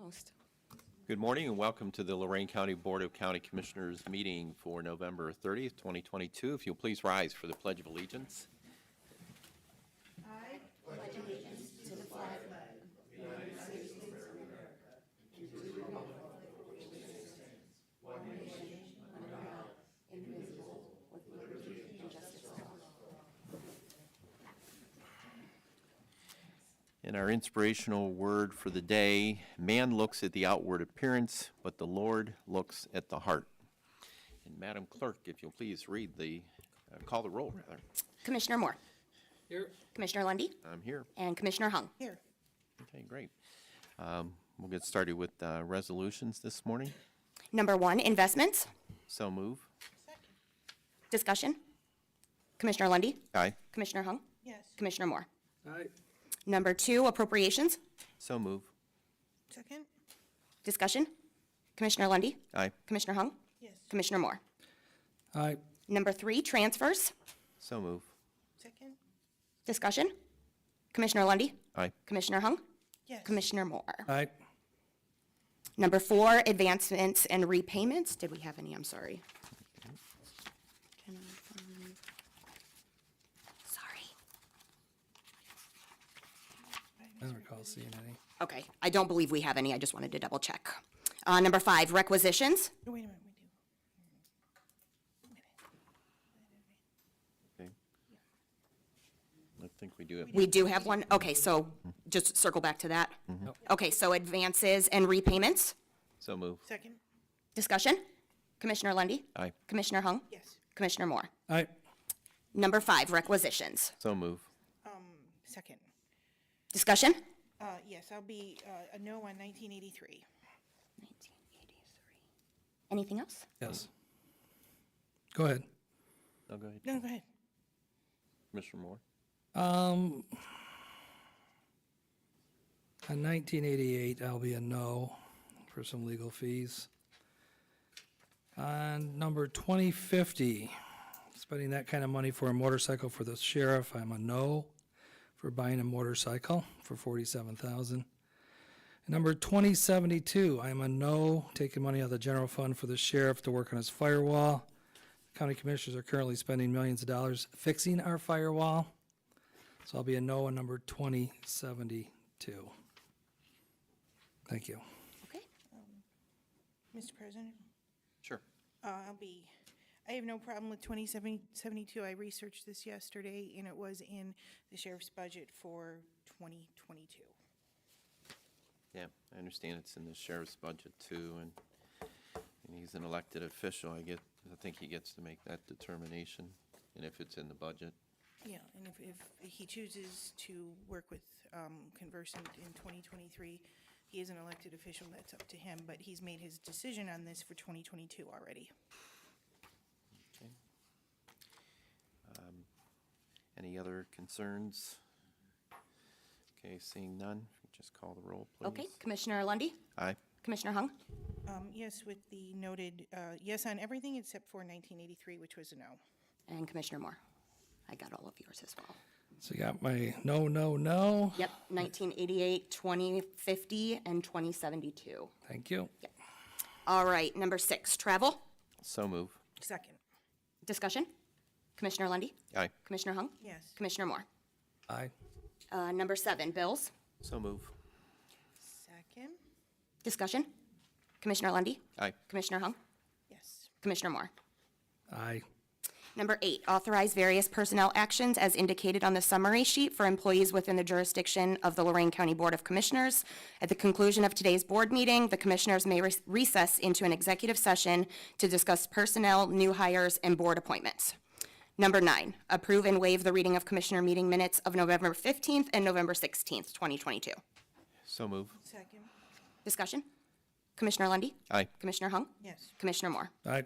Almost. Good morning and welcome to the Lorain County Board of County Commissioners meeting for November 30th, 2022. If you'll please rise for the Pledge of Allegiance. And our inspirational word for the day, man looks at the outward appearance, but the Lord looks at the heart. And Madam Clerk, if you'll please read call the roll, rather. Commissioner Moore. Here. Commissioner Lundy. I'm here. And Commissioner Hung. Here. Okay, great. We'll get started with resolutions this morning. Number 1, investments. So move. Discussion. Commissioner Lundy. Aye. Commissioner Hung. Yes. Commissioner Moore. Aye. Number 2, appropriations. So move. Second? Discussion. Commissioner Lundy. Aye. Commissioner Hung. Yes. Commissioner Moore. Aye. Number 3, transfers. So move. Second? Discussion. Commissioner Lundy. Aye. Commissioner Hung. Yes. Commissioner Moore. Aye. Number 4, advancements and repayments. Did we have any? I'm sorry. Sorry. I don't recall seeing any. Okay, I don't believe we have any. I just wanted to double check. Number 5, requisitions. No, wait a minute, we do. Okay. I think we do have. We do have one. Okay, so just circle back to that. Okay, so advances and repayments. So move. Second? Discussion. Commissioner Lundy. Aye. Commissioner Hung. Yes. Commissioner Moore. Aye. Number 5, requisitions. So move. Second? Discussion. Yes, I'll be a no on 1983. 1983. Anything else? Yes. Go ahead. No, go ahead. No, go ahead. Commissioner Moore. On 1988, I'll be a no for some legal fees. On number 2050, spending that kind of money for a motorcycle for the sheriff, I'm a no for buying a motorcycle for $47,000. Number 2072, I'm a no, taking money out of the general fund for the sheriff to work on his firewall. County commissioners are currently spending millions of dollars fixing our firewall. So I'll be a no on number 2072. Thank you. Okay. Mr. President, Sure. I have no problem with 2072. I researched this yesterday, and it was in the sheriff's budget for 2022. Yeah, I understand it's in the sheriff's budget too, and he's an elected official. I think he gets to make that determination, and if it's in the budget. Yeah, and if he chooses to work with Conversant in 2023, he is an elected official, that's up to him, but he's made his decision on this for 2022 already. Okay. Any other concerns? Okay, seeing none, just call the roll, please. Okay, Commissioner Lundy. Aye. Commissioner Hung. Yes, with the noted, yes on everything except for 1983, which was a no. And Commissioner Moore. I got all of yours as well. So you got my no, no, no. Yep, 1988, 2050, and 2072. Thank you. All right, number 6, travel. So move. Second, Discussion. Commissioner Lundy. Aye. Commissioner Hung. yes. Commissioner Moore. Aye. Number 7, bills. So move. Second, Discussion. Commissioner Lundy. Aye. Commissioner Hung. yes. Commissioner Moore. Aye. Number 8, authorize various personnel actions as indicated on the summary sheet for employees within the jurisdiction of the Lorain County Board of Commissioners. At the conclusion of today's board meeting, the commissioners may recess into an executive session to discuss personnel, new hires, and board appointments. Number 9, approve and waive the reading of commissioner meeting minutes of November 15th and November 16th, 2022. So move. Second, Discussion. Commissioner Lundy. Aye. Commissioner Hung. yes. Commissioner Moore. Aye.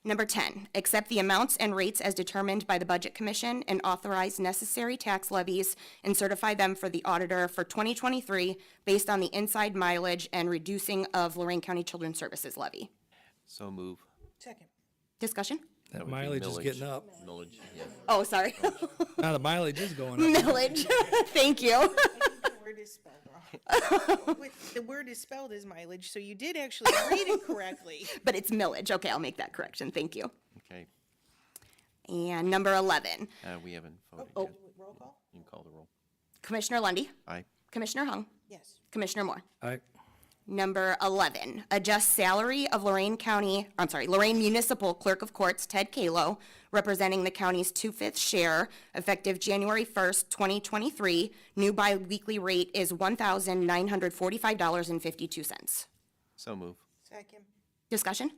Number 10, accept the amounts and rates as determined by the Budget Commission and authorize necessary tax levies and certify them for the auditor for 2023 based on the inside mileage and reducing of Lorain County Children's Services levy. So move. Second, Discussion? That would be mileage is getting up. Millage, yeah. Oh, sorry. Now the mileage is going up. Millage. Thank you. the word is spelled wrong. The word is spelled as mileage, so you did actually read it correctly. But it's millage. Okay, I'll make that correction. Thank you. Okay, And number 11, we haven't voted oh. yet. Roll call? You can call the roll. Commissioner Lundy, Aye. Commissioner Hung, Yes. Commissioner Moore. Aye. Number 11, adjust salary of Lorain Municipal Clerk of Courts Ted Kalo, representing the county's 2/5 share, effective January 1st, 2023. New biweekly rate is $1,945.52. So move. Second? Discussion?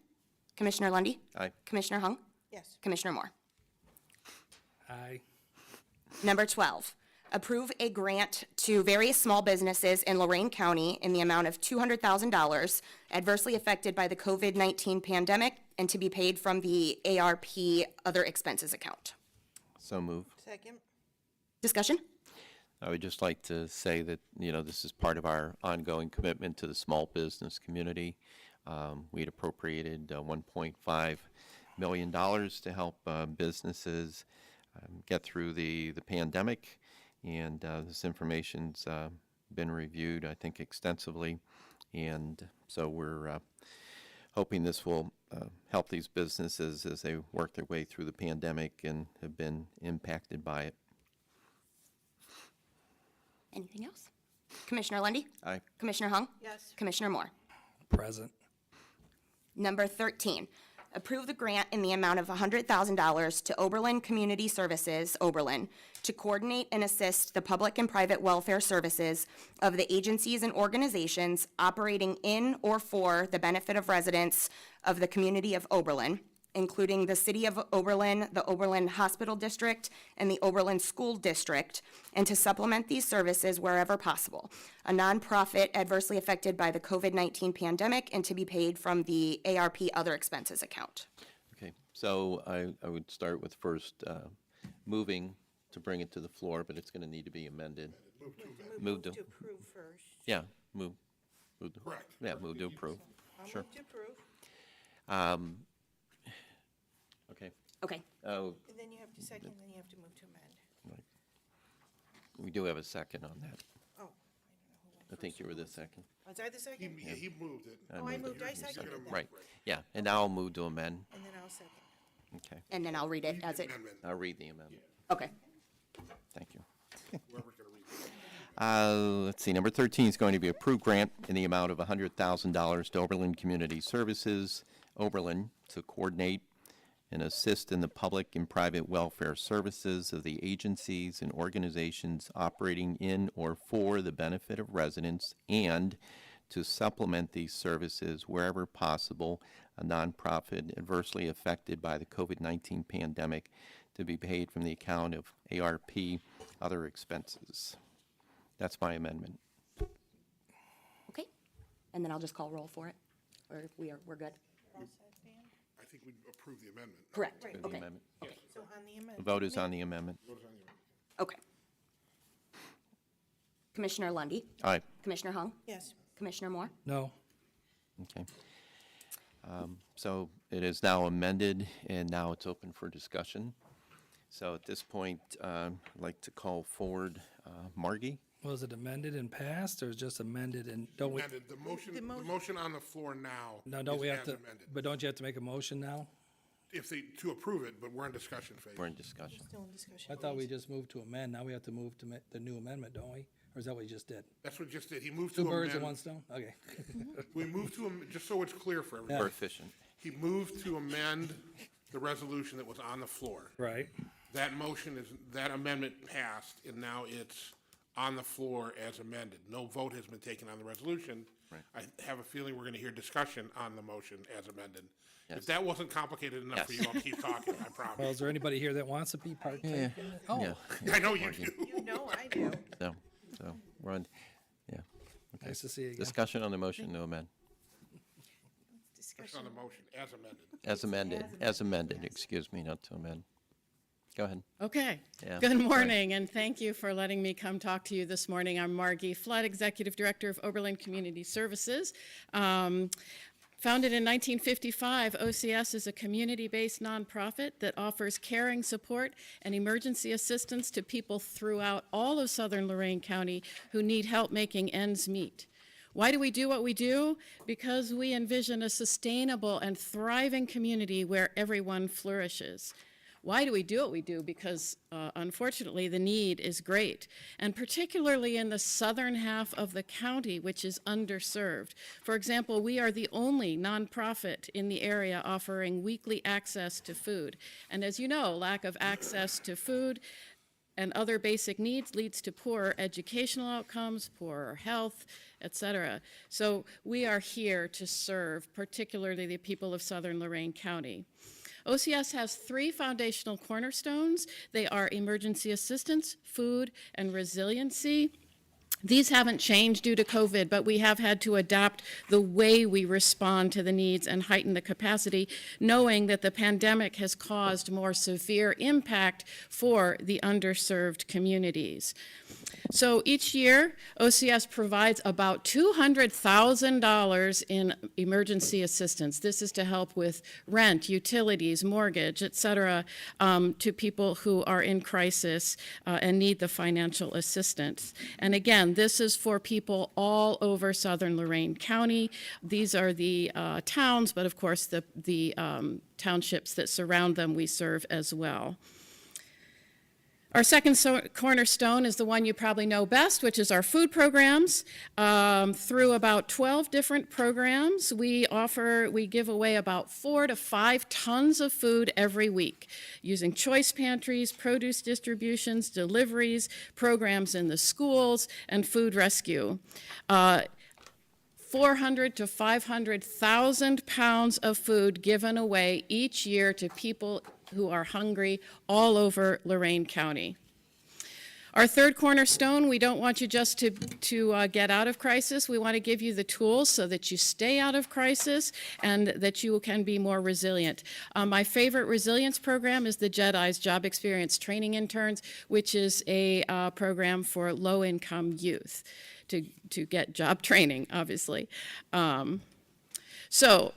Commissioner Lundy, Aye. Commissioner Hung, Yes. Commissioner Moore. Aye. Number 12, approve a grant to various small businesses in Lorain County in the amount of $200,000 adversely affected by the COVID-19 pandemic and to be paid from the ARP other expenses account. So move. Second? Discussion? I would just like to say that, this is part of our ongoing commitment to the small business community. We'd appropriated $1.5 million to help businesses get through the pandemic, and this information's been reviewed, I think, extensively, and so we're hoping this will help these businesses as they work their way through the pandemic and have been impacted by it. Anything else? Commissioner Lundy, Aye. Commissioner Hung, Yes. Commissioner Moore. Present. Number 13, approve the grant in the amount of $100,000 to Oberlin Community Services, Oberlin, to coordinate and assist the public and private welfare services of the agencies and organizations operating in or for the benefit of residents of the community of Oberlin, including the City of Oberlin, the Oberlin Hospital District, and the Oberlin School District, and to supplement these services wherever possible. A nonprofit adversely affected by the COVID-19 pandemic and to be paid from the ARP other expenses account. Okay, so I would start with first moving to bring it to the floor, but it's going to need to be amended. Move to, To approve first. yeah, move. Correct. Yeah, move to approve. I'll Sure. move to approve, Okay. Okay, Oh, and then you have to second, then you have to move to amend. we do have a second on that. Oh, I don't know who I think you were the second. Was I the second? He moved it. Oh, I moved, I seconded that. Right, yeah, and now I'll move to amend. And then I'll second. Okay, and then I'll read it as it, Amendment, I'll read the amendment. okay. Thank you. whoever's gonna read it. Let's see, number 13 is going to be approved grant in the amount of $100,000 to Oberlin Community Services, Oberlin, to coordinate and assist in the public and private welfare services of the agencies and organizations operating in or for the benefit of residents, and to supplement these services wherever possible, a nonprofit adversely affected by the COVID-19 pandemic to be paid from the account of ARP other expenses. That's my amendment. Okay, and then I'll just call roll for it, or we're good? All set, Dan? I think we approve the amendment. Correct, Right. The okay, amendment. So on the The amendment. vote is on the amendment. okay. Commissioner Lundy, Aye. Commissioner Hung, Yes. Commissioner Moore. No. Okay. So it is now amended, and now it's open for discussion. So at this point, I'd like to call forward Margie. Was it amended and passed, or is just amended and don't we? Amended, the motion on the floor now No, don't is we have as to, amended. but don't you have to make a motion now? If they, to approve it, but we're in discussion phase. We're in discussion. Still in discussion. I thought we just moved to amend, now we have to move to the new amendment, don't we? Or is that what you just did? That's what he just did. He moved to Two birds with amend. one stone? Okay. We moved to, just so it's clear for We're everybody. efficient. He moved to amend the resolution that was on the floor. Right. That motion is, that amendment passed, and now it's on the floor as amended. No vote has been taken on the resolution. Right. I have a feeling we're gonna hear discussion on the motion as amended. Yes. If that wasn't complicated enough for you, Yes. I'll keep talking, I Well, promise. is there anybody here that wants to be part-time? Yeah. Oh, Yeah. I know you do. You know I do. So we're on, yeah. Okay. nice to see you again. Discussion on the motion to amend. On the motion, as amended. As amended, excuse me, not to amend. Go ahead. Okay. Yeah, Good sorry. morning, and thank you for letting me come talk to you this morning. I'm Margie Flood, Executive Director of Oberlin Community Services. Founded in 1955, OCS is a community-based nonprofit that offers caring support and emergency assistance to people throughout all of southern Lorain County who need help making ends meet. Why do we do what we do? Because we envision a sustainable and thriving community where everyone flourishes. Why do we do what we do? Because unfortunately the need is great, and particularly in the southern half of the county, which is underserved. For example, we are the only nonprofit in the area offering weekly access to food. And as you know, lack of access to food and other basic needs leads to poorer educational outcomes, poorer health, etc. So we are here to serve particularly the people of southern Lorain County. OCS has 3 foundational cornerstones. They are emergency assistance, food, and resiliency. These haven't changed due to COVID, but we have had to adapt the way we respond to the needs and heighten the capacity, knowing that the pandemic has caused more severe impact for the underserved communities. So each year, OCS provides about $200,000 in emergency assistance. This is to help with rent, utilities, mortgage, et cetera, to people who are in crisis and need the financial assistance. And again, this is for people all over southern Lorain County. These are the towns, but of course the townships that surround them we serve as well. Our second cornerstone is the one you probably know best, which is our food programs. Through about 12 different programs, we give away about 4 to 5 tons of food every week, using choice pantries, produce distributions, deliveries, programs in the schools, and food rescue. 400 to 500,000 pounds of food given away each year to people who are hungry all over Lorain County. Our third cornerstone, we don't want you just to get out of crisis. We want to give you the tools so that you stay out of crisis and that you can be more resilient. My favorite resilience program is the JEDI's Job Experience Training Interns, which is a program for low-income youth to get job training, obviously. So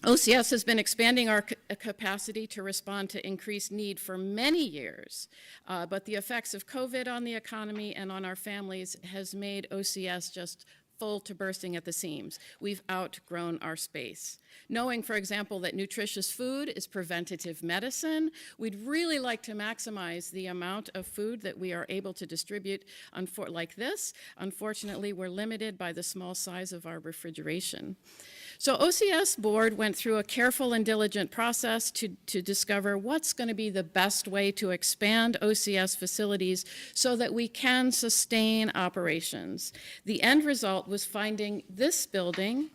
OCS has been expanding our capacity to respond to increased need for many years, but the effects of COVID on the economy and on our families has made OCS just full to bursting at the seams. We've outgrown our space. Knowing, for example, that nutritious food is preventative medicine, we'd really like to maximize the amount of food that we are able to distribute like this. Unfortunately, we're limited by the small size of our refrigeration. So OCS board went through a careful and diligent process to discover what's going to be the best way to expand OCS facilities so that we can sustain operations. The end result was finding this building,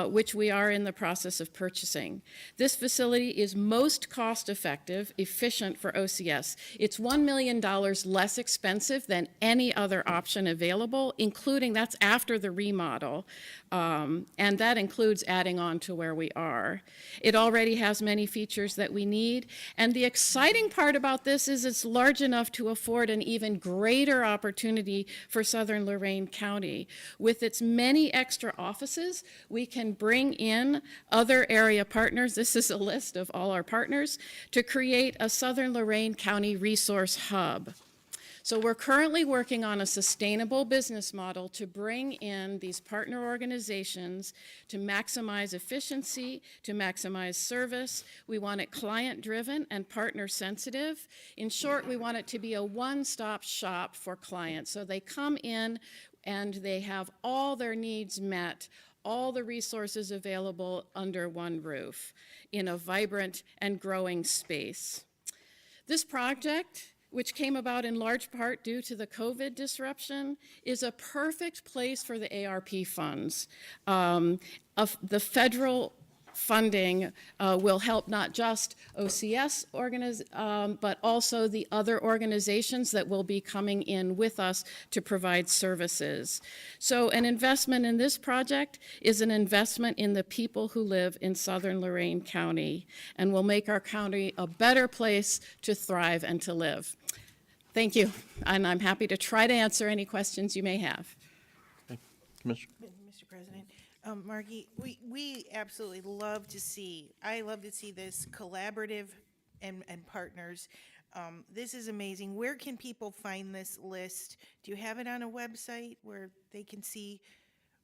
which we are in the process of purchasing. This facility is most cost-effective, efficient for OCS. It's $1 million less expensive than any other option available, including, that's after the remodel, and that includes adding on to where we are. It already has many features that we need, and the exciting part about this is it's large enough to afford an even greater opportunity for southern Lorain County. With its many extra offices, we can bring in other area partners, this is a list of all our partners, to create a southern Lorain County resource hub. So we're currently working on a sustainable business model to bring in these partner organizations to maximize efficiency, to maximize service. We want it client-driven and partner-sensitive. In short, we want it to be a one-stop shop for clients. So they come in and they have all their needs met, all the resources available under one roof in a vibrant and growing space. This project, which came about in large part due to the COVID disruption, is a perfect place for the ARP funds. The federal funding will help not just OCS but also the other organizations that will be coming in with us to provide services. So an investment in this project is an investment in the people who live in southern Lorain County and will make our county a better place to thrive and to live. Thank you, and I'm happy to try to answer any questions you may have. Commissioner. Mr. President, Margie, we absolutely love to see, I love to see this collaborative and partners. This is amazing. Where can people find this list? Do you have it on a website where they can see?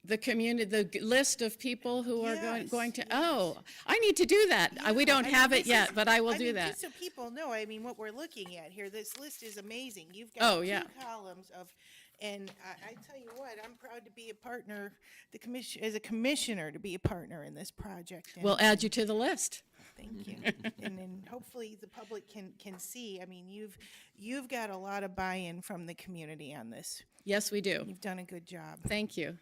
The community, list of people who are Yes, going to, yes. oh, I need to do that. We Yeah, don't I have mean, it this yet, is- but I will I do mean, that. Just so people know, I mean, what we're looking at here, this list is amazing. You've Oh, got yeah. 2 columns of, and I tell you what, I'm proud to be a partner, as a commissioner, to be a partner in this project. And We'll add you to the list. thank you. And then hopefully the public can see, I mean, you've got a lot of buy-in from the community on this. Yes, we do. You've done a good job. Thank you.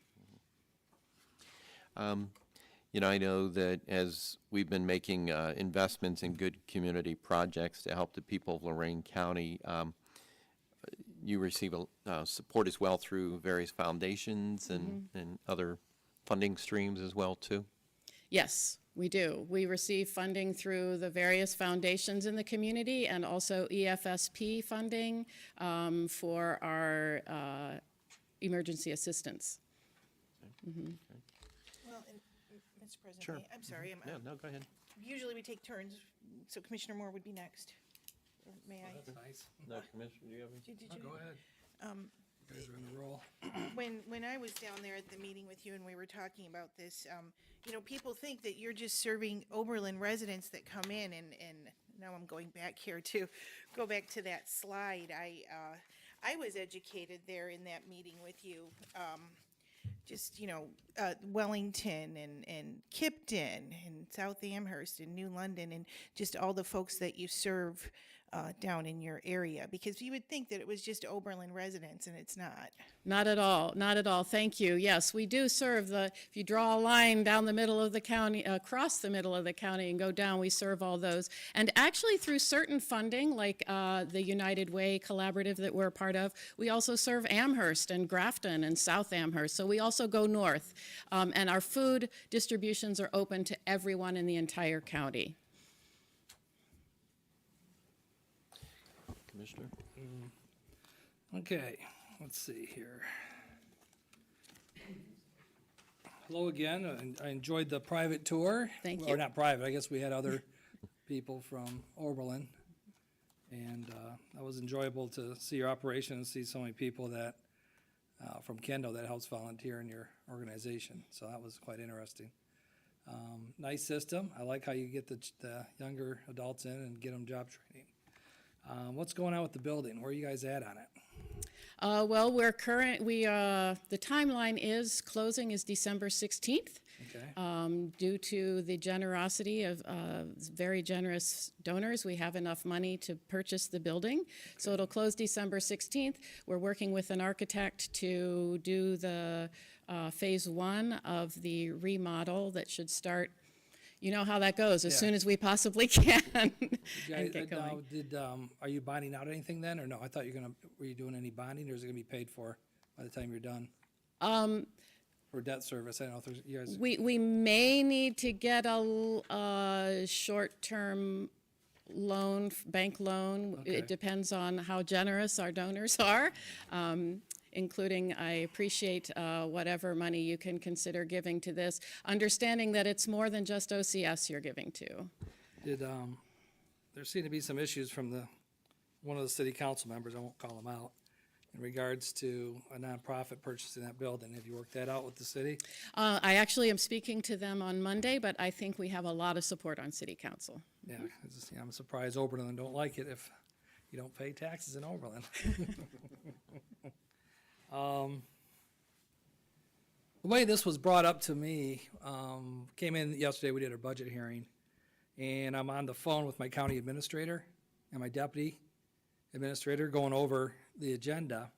You know, I know that as we've been making investments in good community projects to help the people of Lorain County, you receive support as well through various foundations and other funding streams as well, too? Yes, we do. We receive funding through the various foundations in the community and also EFSP funding for our emergency assistance. Well, and, Mr. President, Sure. I'm sorry, Yeah, no, go ahead. usually we take turns, so Commissioner Moore would be next. Or may I? Nice. No, Commissioner, do you have any? Did you? Go ahead. You guys are in the roll. When I was down there at the meeting with you and we were talking about this, you know, people think that you're just serving Oberlin residents that come in, and now I'm going back here to go back to that slide. I was educated there in that meeting with you. Just, you know, Wellington and Kipton and South Amherst and New London and just all the folks that you serve down in your area, because you would think that it was just Oberlin residents, and it's not. Not at all, not at all. Thank you. Yes, we do serve if you draw a line down the middle of the county, across the middle of the county and go down, we serve all those. And actually through certain funding, like the United Way Collaborative that we're a part of, we also serve Amherst and Grafton and South Amherst. So we also go north. And our food distributions are open to everyone in the entire county. Commissioner? Okay, let's see here. Hello again. I enjoyed the private tour. Thank Or you. not private, I guess we had other people from Oberlin. And that was enjoyable to see your operation and see so many people that, from Kendo that helps volunteer in your organization. So that was quite interesting. Nice system. I like how you get the younger adults in and get them job training. What's going on with the building? Where are you guys at on it? Well, the timeline is, closing is December 16th. Okay. Due to the generosity of very generous donors, we have enough money to purchase the building. So it'll close December 16th. We're working with an architect to do the phase 1 of the remodel that should start, you know how that goes, as Yeah. soon as we possibly can. You and guys, get going. are you bonding out anything then, or no? I thought were you doing any bonding, or is it gonna be paid for by the time you're done? For debt service, I don't know if there's, you guys, We may need to get a short-term loan, bank loan. Okay. It depends on how generous our donors are, including, I appreciate whatever money you can consider giving to this, understanding that it's more than just OCS you're giving to. there seemed to be some issues from one of the city council members, I won't call him out, in regards to a nonprofit purchasing that building. Have you worked that out with the city? I actually am speaking to them on Monday, but I think we have a lot of support on city council. Yeah, 'cause, I'm surprised Oberlin don't like it if you don't pay taxes in Oberlin. The way this was brought up to me, came in yesterday, we did our budget hearing, and I'm on the phone with my county administrator and my deputy administrator going over the agenda.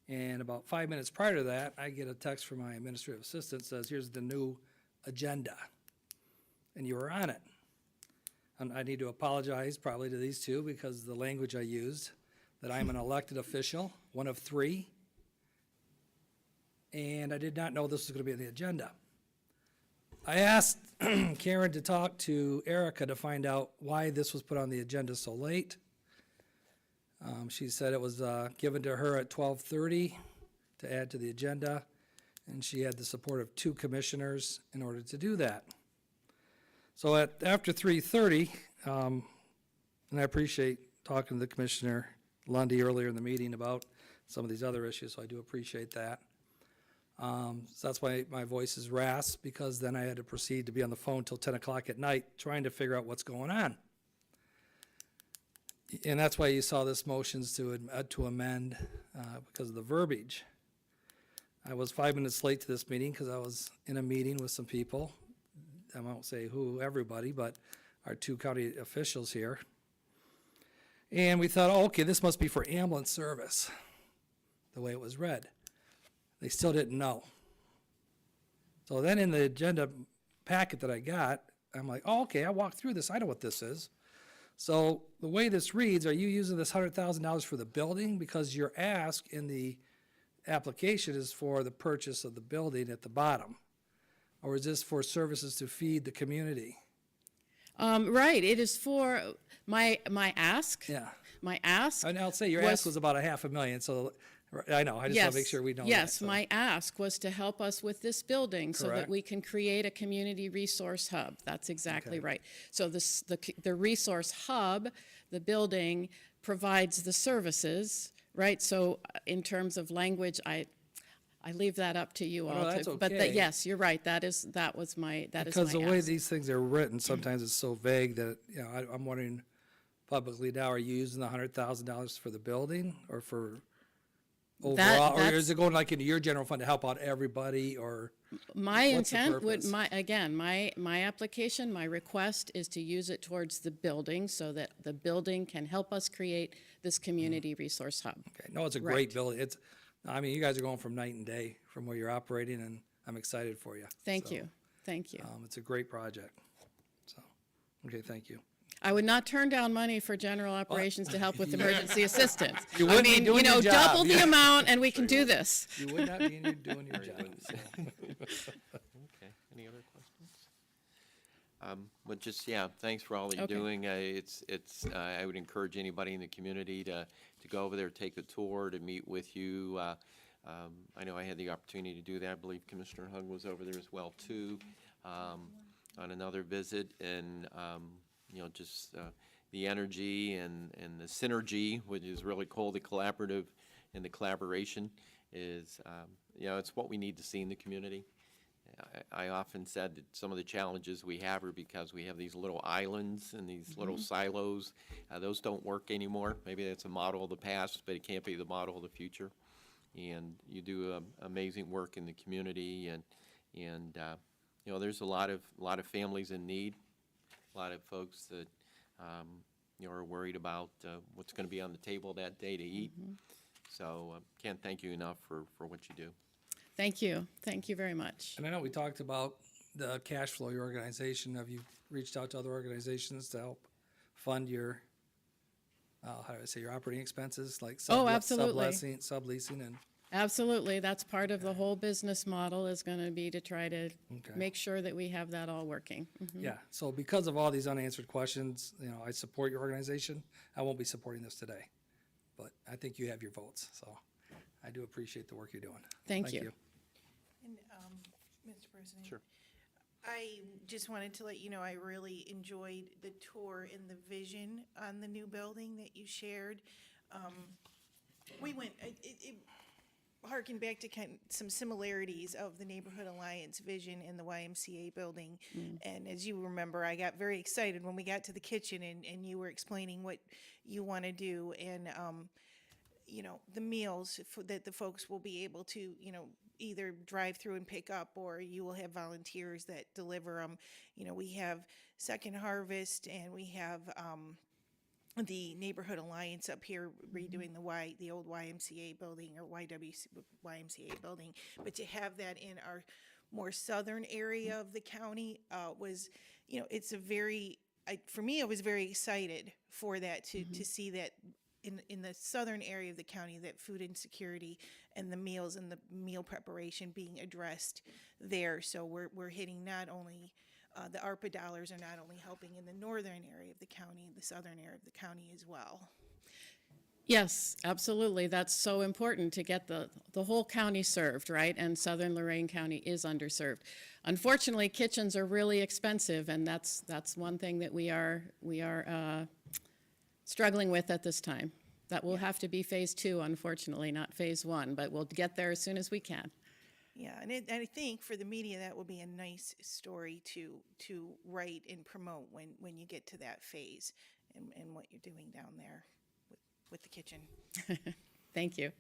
And about 5 minutes prior to that, I get a text from my administrative assistant, says, here's the new agenda. And you were on it. And I need to apologize probably to these two because of the language I used, that I'm an elected official, one of 3. And I did not know this was gonna be on the agenda. I asked Karen to talk to Erica to find out why this was put on the agenda so late. She said it was given to her at 12:30 to add to the agenda. and she had the support of 2 commissioners in order to do that. So after 3:30, and I appreciate talking to the Commissioner Lundy earlier in the meeting about some of these other issues, so I do appreciate that. So that's why my voice is rasped, because then I had to proceed to be on the phone till 10 o'clock at night trying to figure out what's going on. And that's why you saw this motions to amend because of the verbiage. I was 5 minutes late to this meeting because I was in a meeting with some people. I won't say who, everybody, but our 2 county officials here. And we thought, oh, okay, this must be for ambulance service, the way it was read. They still didn't know. So then in the agenda packet that I got, I'm like, oh, okay, I walked through this. I know what this is. So the way this reads, are you using this $100,000 for the building? Because your ask in the application is for the purchase of the building at the bottom. Or is this for services to feed the community? Right, it is for my ask. Yeah. My ask. And I'll say your ask was about $500,000, so I know, I just want to make sure we know that. Yes, so. my ask was to help us with this building so that Correct. we can create a community resource hub. That's exactly right. So the resource hub, the building, provides the services, right? So in terms of language, I leave that up to you all. No, that's But okay. yes, you're right. That is my Because the way ask. these things are written, sometimes it's so vague that, I'm wondering publicly now, are you using the $100,000 for the building or for overall? Or that's- is it going like into your general fund to help out everybody, or? My What's the intent would, purpose? my application, my request is to use it towards the building so that the building can help us create this community resource hub. Okay, no, it's a great building. You guys are going from night and day from where you're operating, and I'm excited for you. Thank So, you, thank you. It's a great project. So, okay, thank you. I would not turn down money for general operations to help with emergency assistance. You wouldn't be doing your job, double the yeah. amount and we can do this. You would not be in here doing your job. So. Okay, any other questions? But just, yeah, thanks for all that you're Okay. doing. I would encourage anybody in the community to go over there, take a tour, to meet with you. I know I had the opportunity to do that. I believe Commissioner Hung was over there as well, too, on another visit. And, just the energy and the synergy, which is really cool, the collaborative and the collaboration is, it's what we need to see in the community. I often said that some of the challenges we have are because we have these little islands and these little silos. Those don't work anymore. Maybe that's a model of the past, but it can't be the model of the future. And you do amazing work in the community, and there's a lot of families in need, a lot of folks that are worried about what's going to be on the table that day to eat. So can't thank you enough for what you do. Thank you very much. And I know we talked about the cash flow, your organization. Have you reached out to other organizations to help fund your, how do I say, your operating expenses, like Absolutely. subleasing and? Absolutely, that's part of the whole business model is going to be to try to Okay. make sure that we have that all working. Yeah, so because of all these unanswered questions, I support your organization. I won't be supporting this today, but I think you have your votes, so I do appreciate the work you're doing. Thank you. And, Mr. President? Sure. I just wanted to let you know, I really enjoyed the tour and the vision on the new building that you shared. We went, it harkened back to some similarities of the Neighborhood Alliance vision in the YMCA building. And as you remember, I got very excited when we got to the kitchen and you were explaining what you want to do. And, the meals that the folks will be able to, either drive through and pick up, or you will have volunteers that deliver them. We have Second Harvest, and we have the Neighborhood Alliance up here redoing the old YMCA building, or YMCA building. But to have that in our more southern area of the county was, it's a very, for me, I was very excited for that, to see that in the southern area of the county, that food insecurity and the meals and the meal preparation being addressed there. So we're hitting not only, the ARPA dollars are not only helping in the northern area of the county, the southern area of the county as well. Yes, absolutely. That's so important to get the whole county served, right? And southern Lorain County is underserved. Unfortunately, kitchens are really expensive, and that's one thing that we are struggling with at this time. That will have to be phase 2, unfortunately, not phase 1, but we'll get there as soon as we can. Yeah, and I think for the media, that will be a nice story to write and promote when you get to that phase and what you're doing down there with the kitchen. Thank you.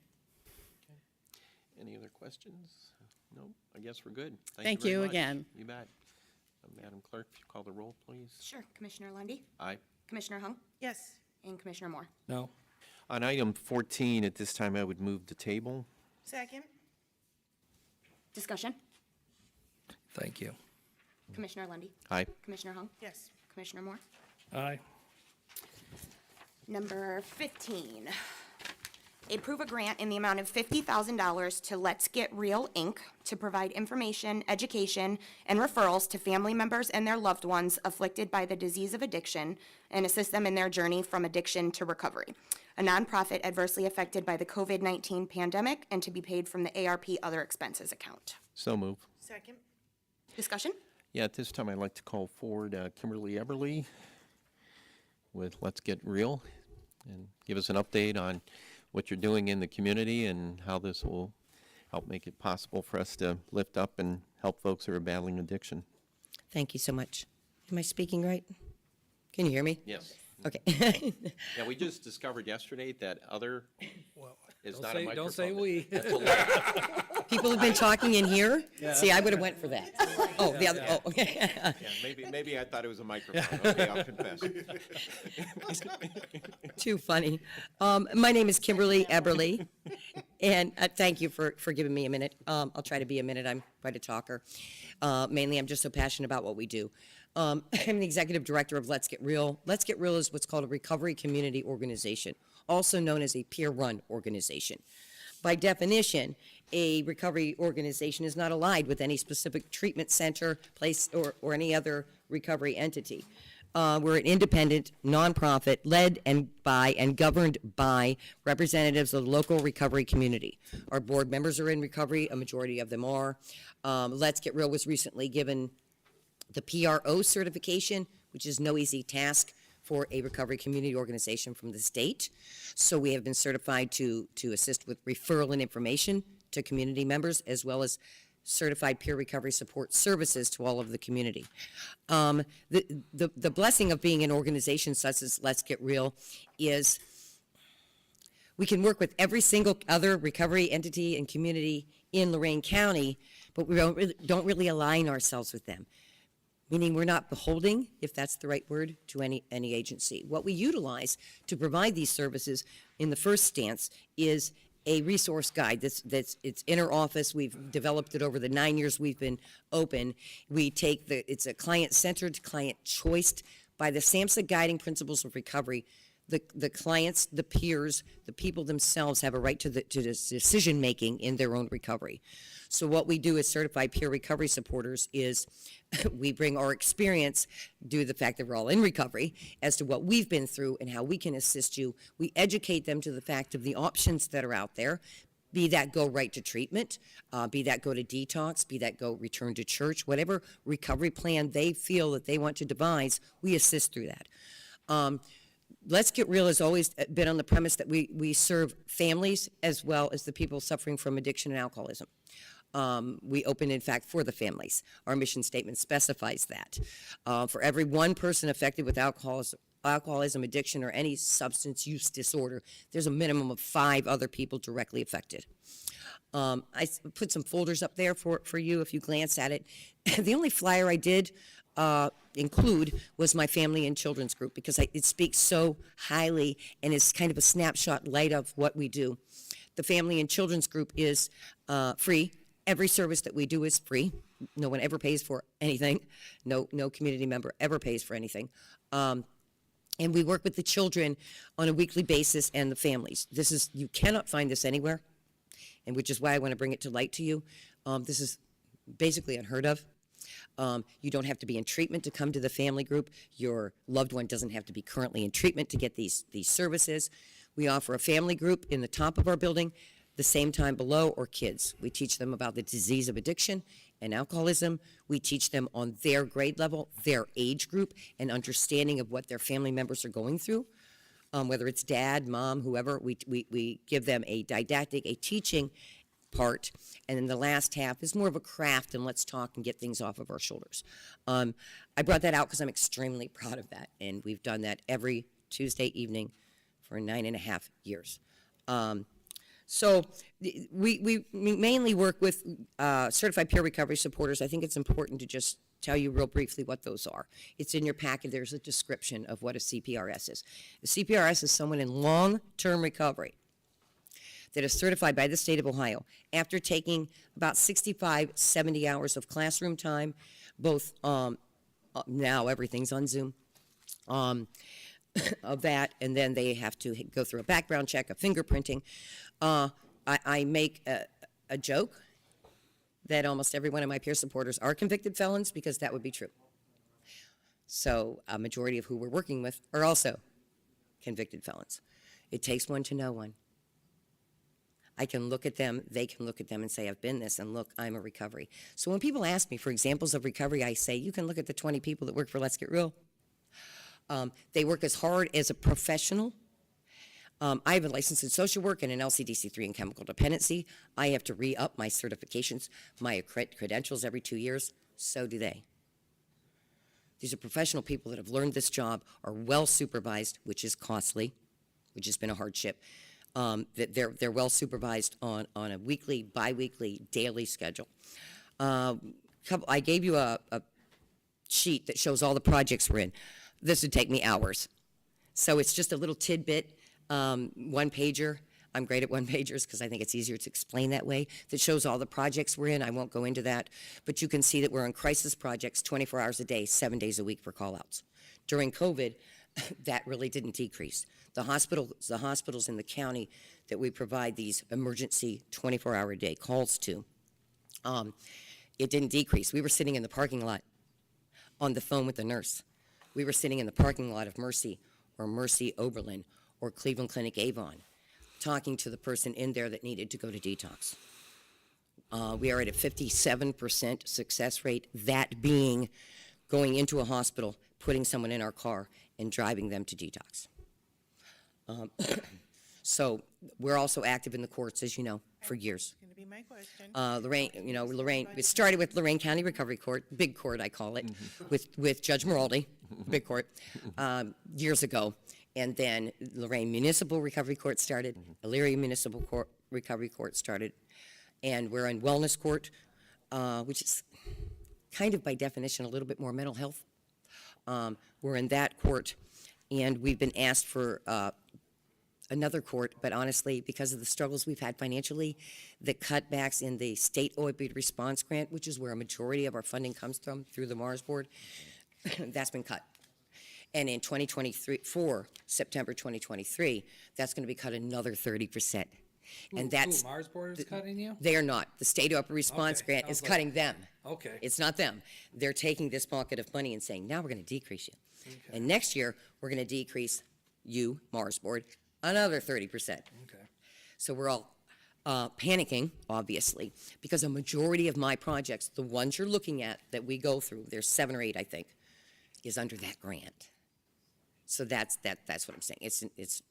Any other questions? No, I guess we're good. Thank very you much. again. You bet. Madam Clerk, if you call the roll, please. Sure. Commissioner Lundy, Aye. Commissioner Hung, Yes. and Commissioner Moore. No. On item 14, at this time, I would move the table. Second? Discussion. Thank you. Commissioner Lundy, Aye. Commissioner Hung, Yes. Commissioner Moore. Aye. Number 15, approve a grant in the amount of $50,000 to Let's Get Real, Inc. to provide information, education, and referrals to family members and their loved ones afflicted by the disease of addiction and assist them in their journey from addiction to recovery. A nonprofit adversely affected by the COVID-19 pandemic and to be paid from the ARP Other Expenses account. So move. Second? Discussion? Yeah, at this time, I'd like to call forward Kimberly Eberly with Let's Get Real and give us an update on what you're doing in the community and how this will help make it possible for us to lift up and help folks who are battling addiction. Thank you so much. Am I speaking right? Can you hear me? Yes. Okay. Yeah, we just discovered yesterday that other is not a microphone. Don't say we. That's a lie. People have been talking in here? See, I would have went for that. Oh, the other, oh, okay. Yeah, maybe I thought it was a microphone. Okay, I'll confess. Too funny. My name is Kimberly Eberly, and thank you for giving me a minute. I'll try to be a minute. I'm quite a talker. Mainly, I'm just so passionate about what we do. I'm the executive director of Let's Get Real. Let's Get Real is what's called a recovery community organization, also known as a peer-run organization. By definition, a recovery organization is not allied with any specific treatment center, place, or any other recovery entity. We're an independent, nonprofit, led by and governed by representatives of the local recovery community. Our board members are in recovery, a majority of them are. Let's Get Real was recently given the PRO certification, which is no easy task for a recovery community organization from the state. So we have been certified to assist with referral and information to community members, as well as certified peer recovery support services to all of the community. The blessing of being an organization such as Let's Get Real is we can work with every single other recovery entity and community in Lorain County, but we don't really align ourselves with them. Meaning we're not beholding, if that's the right word, to any agency. What we utilize to provide these services in the first stance is a resource guide it's inner office. We've developed it over the 9 years we've been open. We take it's a client-centered, client-choiced by the SAMHSA guiding principles of recovery. The clients, the peers, the people themselves have a right to this decision-making in their own recovery. So what we do as certified peer recovery supporters is we bring our experience due to the fact that we're all in recovery as to what we've been through and how we can assist you. We educate them to the fact of the options that are out there, be that go right to treatment, be that go to detox, be that go return to church, whatever recovery plan they feel that they want to devise, we assist through that. Let's Get Real has always been on the premise that we serve families as well as the people suffering from addiction and alcoholism. We open, in fact, for the families. Our mission statement specifies that. For every one person affected with alcoholism, addiction, or any substance use disorder, there's a minimum of 5 other people directly affected. I put some folders up there for you if you glance at it. The only flyer I did include was my family and children's group because it speaks so highly and is kind of a snapshot light of what we do. The family and children's group is free. Every service that we do is free. No one ever pays for anything. No community member ever pays for anything. And we work with the children on a weekly basis and the families. You cannot find this anywhere, and which is why I want to bring it to light to you. This is basically unheard of. You don't have to be in treatment to come to the family group. Your loved one doesn't have to be currently in treatment to get these services. We offer a family group in the top of our building, the same time below, or kids. We teach them about the disease of addiction and alcoholism. We teach them on their grade level, their age group, and understanding of what their family members are going through. Whether it's dad, mom, whoever, we give them a didactic, a teaching part, and then the last half is more of a craft and let's talk and get things off of our shoulders. I brought that out because I'm extremely proud of that, and we've done that every Tuesday evening for 9.5 years. So we mainly work with certified peer recovery supporters. I think it's important to just tell you real briefly what those are. It's in your packet. There's a description of what a CPRS is. A CPRS is someone in long-term recovery that is certified by the state of Ohio after taking about 65, 70 hours of classroom time, both now everything's on Zoom, of that, and then they have to go through a background check, a fingerprinting. I make a joke that almost every one of my peer supporters are convicted felons because that would be true. So a majority of who we're working with are also convicted felons. It takes one to know one. I can look at them, they can look at them and say, I've been this, and look, I'm a recovery. So when people ask me for examples of recovery, I say, you can look at the 20 people that work for Let's Get Real. They work as hard as a professional. I have a license in social work and an LCDC-3 in chemical dependency. I have to re-up my certifications, my credentials every 2 years. So do they. These are professional people that have learned this job, are well supervised, which is costly, which has been a hardship. That they're well supervised on a weekly, bi-weekly, daily schedule. I gave you a sheet that shows all the projects we're in. This would take me hours. So it's just a little tidbit, one pager. I'm great at one pagers because I think it's easier to explain that way. That shows all the projects we're in. I won't go into that, but you can see that we're in crisis projects 24 hours a day, 7 days a week for call-outs. During COVID, that really didn't decrease. The hospitals in the county that we provide these emergency 24-hour-a-day calls to, it didn't decrease. We were sitting in the parking lot on the phone with the nurse. We were sitting in the parking lot of Mercy or Mercy Oberlin or Cleveland Clinic Avon, talking to the person in there that needed to go to detox. We are at a 57% success rate, that being going into a hospital, putting someone in our car, and driving them to detox. So we're also active in the courts, as you know, for years. Going to be my question. Lorain, it started with Lorain County Recovery Court, big court I call it, with Judge Maraldi, big court, years ago. And then Lorain Municipal Recovery Court started, Elyria Municipal Recovery Court started, and we're in Wellness Court, which is kind of by definition a little bit more mental health. We're in that court, and we've been asked for another court, but honestly, because of the struggles we've had financially, the cutbacks in the state opioid response grant, which is where a majority of our funding comes from through the Mars Board, that's been cut. And in 2024, September 2023, that's going to be cut another 30%. And that's, Mars Board is cutting you? they are not. The state opioid response Okay, grant I is was like- cutting them. Okay. It's not them. They're taking this bucket of money and saying, now we're going to decrease you. Okay. And next year, we're going to decrease you, Mars Board, another 30%. Okay. So we're all panicking, obviously, because a majority of my projects, the ones you're looking at that we go through, there's 7 or 8, I think, is under that grant. So that's what I'm saying. It's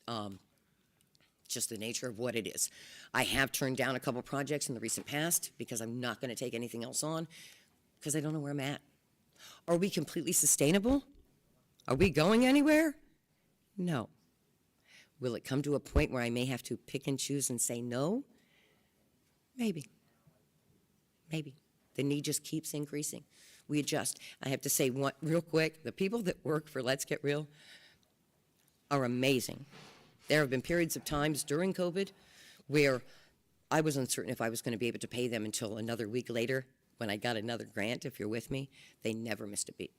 just the nature of what it is. I have turned down a couple projects in the recent past because I'm not going to take anything else on because I don't know where I'm at. Are we completely sustainable? Are we going anywhere? No. Will it come to a point where I may have to pick and choose and say no? Maybe. Maybe. The need just keeps increasing. We adjust. I have to say one real quick, the people that work for Let's Get Real are amazing. There have been periods of times during COVID where I was uncertain if I was going to be able to pay them until another week later when I got another grant, if you're with me. They never missed a beat.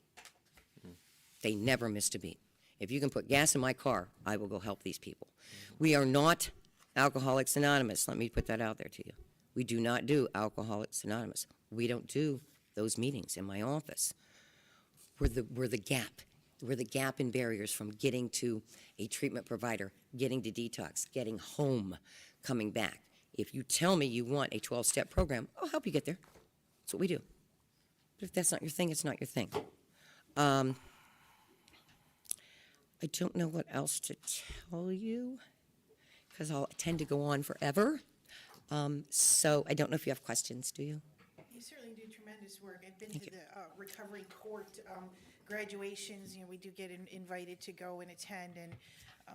They never missed a beat. If you can put gas in my car, I will go help these people. We are not Alcoholics Anonymous. Let me put that out there to you. We do not do Alcoholics Anonymous. We don't do those meetings in my office. We're the gap. where the gap in barriers from getting to a treatment provider, getting to detox, getting home, coming back. If you tell me you want a 12-step program, I'll help you get there. That's what we do. But if that's not your thing, it's not your thing. I don't know what else to tell you, because I'll tend to go on forever. So I don't know if you have questions, do you? You certainly do tremendous work. I've been to the recovery court graduations. We do get invited to go and attend, and I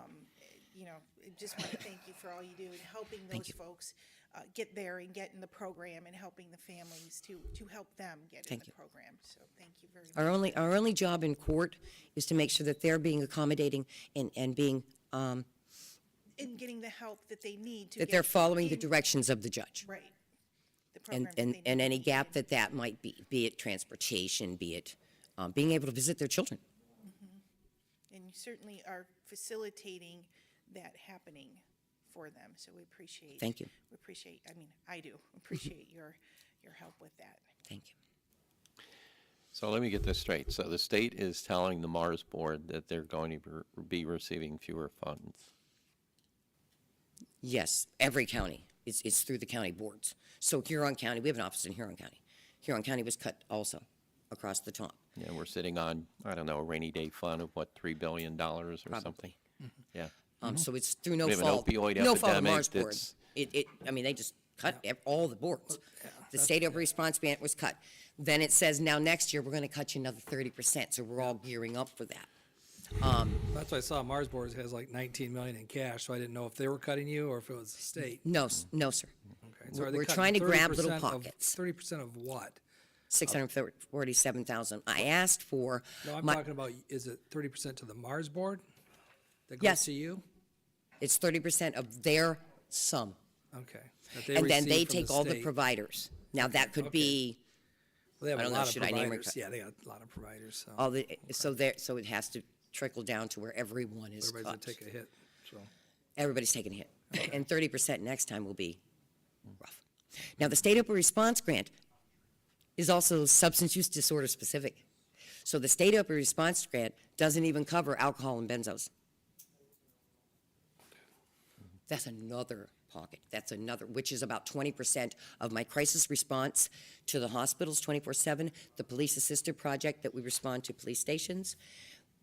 just want to thank you for all you do in helping those folks get there and get in the program, and helping the families to help them get in the program. So thank you very much. Our only job in court is to make sure that they're being accommodating and being And getting the help that they need to that they're following the directions of the judge. Right. The And, programs that and, they and need. any gap that might be it transportation, be it being able to visit their children. And you certainly are facilitating that happening for them, so we appreciate. Thank you. We appreciate, I do appreciate your help with that. Thank you. So let me get this straight. So the state is telling the Mars Board that they're going to be receiving fewer funds. Yes, every county. It's through the county boards. So Huron County, we have an office in Huron County. Huron County was cut also across the top. Yeah, we're sitting on, I don't know, a rainy day fund of what, $3 billion or something? Probably. Yeah. So it's through no We have an fault. opioid No fault of epidemic Mars Board. that's- They just cut all the boards. The state opioid response grant was cut. Then it says, now next year, we're gonna cut you another 30%, so we're all gearing up for that. That's why I saw Mars Board has like 19 million in cash, so I didn't know if they were cutting you or if it was the state. No, no, sir. Okay, so are they We're cutting trying to grab 30% little of- pockets. 30% of what? 647,000. I asked for. No, I'm my- talking about, is it 30% to the Mars Board? That goes Yes. to you? It's 30% of their sum. Okay. And then they receive from take all the state. providers. Now, that could okay. be Well, they have I a don't know, lot of should I name or providers. cut? Yeah, they got a lot of providers, so all the, so it has to trickle down to where everyone is everybody's gonna cut. take a hit, so. Everybody's taking a hit. And 30% next time will be rough. Now, the state opioid response grant is also substance use disorder specific. So the state opioid response grant doesn't even cover alcohol and benzos. That's another pocket. That's another, which is about 20% of my crisis response to the hospitals 24/7, the police assisted project that we respond to police stations.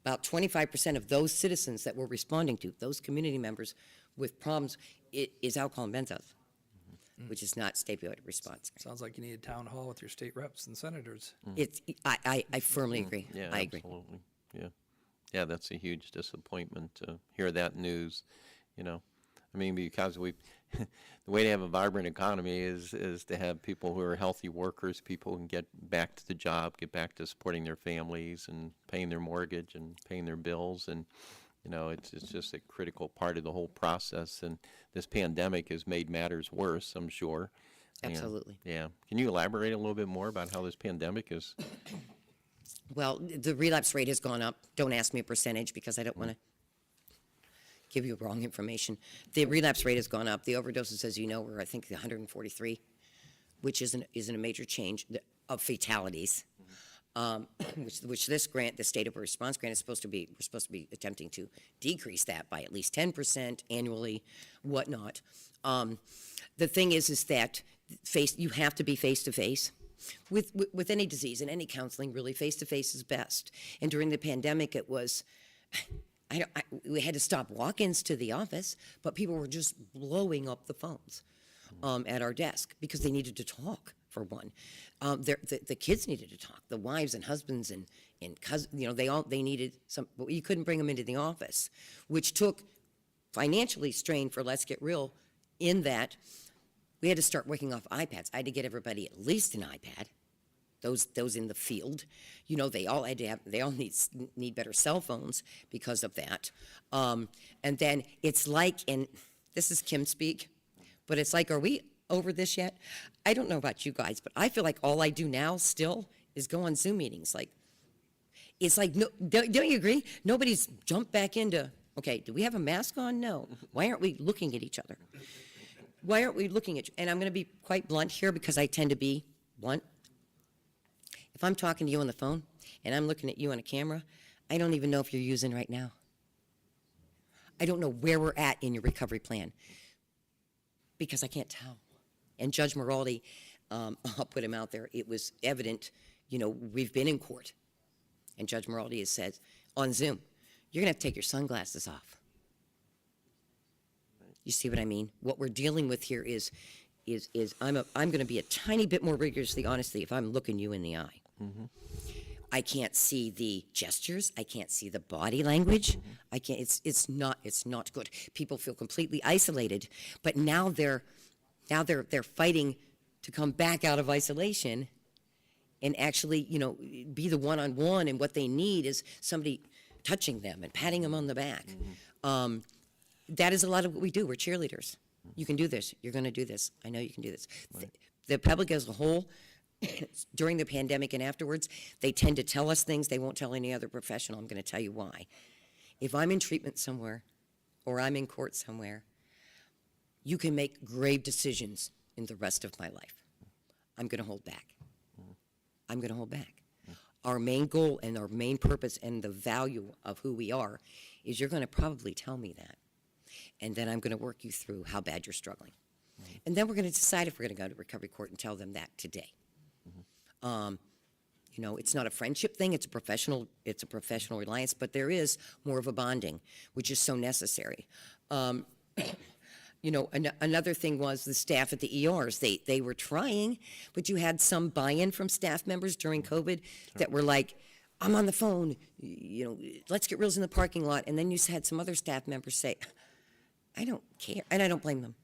About 25% of those citizens that we're responding to, those community members with problems, is alcohol and benzos, which is not state opioid response. Sounds like you need a town hall with your state reps and senators. I firmly agree. Yeah, I agree. absolutely. Yeah. Yeah, that's a huge disappointment to hear that news, because the way to have a vibrant economy is to have people who are healthy workers, people who can get back to the job, get back to supporting their families and paying their mortgage and paying their bills. And, it's just a critical part of the whole process. And this pandemic has made matters worse, I'm sure. And, Absolutely. yeah. Can you elaborate a little bit more about how this pandemic is? Well, the relapse rate has gone up. Don't ask me a percentage because I don't want to give you wrong information. The relapse rate has gone up. The overdoses, as you know, were, I think, 143, which isn't a major change of fatalities. Which this grant, the state opioid response grant, we're supposed to be attempting to decrease that by at least 10% annually, whatnot. The thing is that you have to be face to face. With any disease and any counseling, really, face-to-face is best. And during the pandemic, it was, we had to stop walk-ins to the office, but people were just blowing up the phones at our desk because they needed to talk, for one. The kids needed to talk, the wives and husbands and cousins, they needed some, but you couldn't bring them into the office, which took financially strain for Let's Get Real in that we had to start working off iPads. I had to get everybody at least an iPad. Those in the field, they all need better cell phones because of that. And then it's like, and this is Kim speak, but it's like, are we over this yet? I don't know about you guys, but I feel like all I do now still is go on Zoom meetings. It's like, no, don't you agree? Nobody's jumped back into, okay, do we have a mask on? No. Why aren't we looking at each other? Why aren't we looking at you? And I'm going to be quite blunt here because I tend to be blunt. If I'm talking to you on the phone and I'm looking at you on a camera, I don't even know if you're using right now. I don't know where we're at in your recovery plan because I can't tell. And Judge Moraldi, I'll put him out there, it was evident, we've been in court. And Judge Moraldi has said on Zoom, you're going to have to take your sunglasses off. You see what I mean? What we're dealing with here is I'm going to be a tiny bit more rigorously honestly if I'm looking you in the eye. I can't see the gestures. I can't see the body language. I can't. It's not good. People feel completely isolated. But now they're fighting to come back out of isolation, and actually, be the one-on-one. And what they need is somebody touching them and patting them on the back. That is a lot of what we do. We're cheerleaders. You can do this. You're going to do this. I know you can do this. The public as a whole, during the pandemic and afterwards, they tend to tell us things they won't tell any other professional. I'm going to tell you why. If I'm in treatment somewhere or I'm in court somewhere, you can make grave decisions in the rest of my life. I'm going to hold back. I'm going to hold back. Our main goal and our main purpose and the value of who we are is you're going to probably tell me that. And then I'm going to work you through how bad you're struggling. And then we're going to decide if we're going to go to recovery court and tell them that today. It's not a friendship thing, it's a professional reliance, but there is more of a bonding, which is so necessary. Another thing was the staff at the ERs. They were trying, but you had some buy-in from staff members during COVID that were like, I'm on the phone, let's get reels in the parking lot. And then you had some other staff members say, I don't care, and I don't blame them.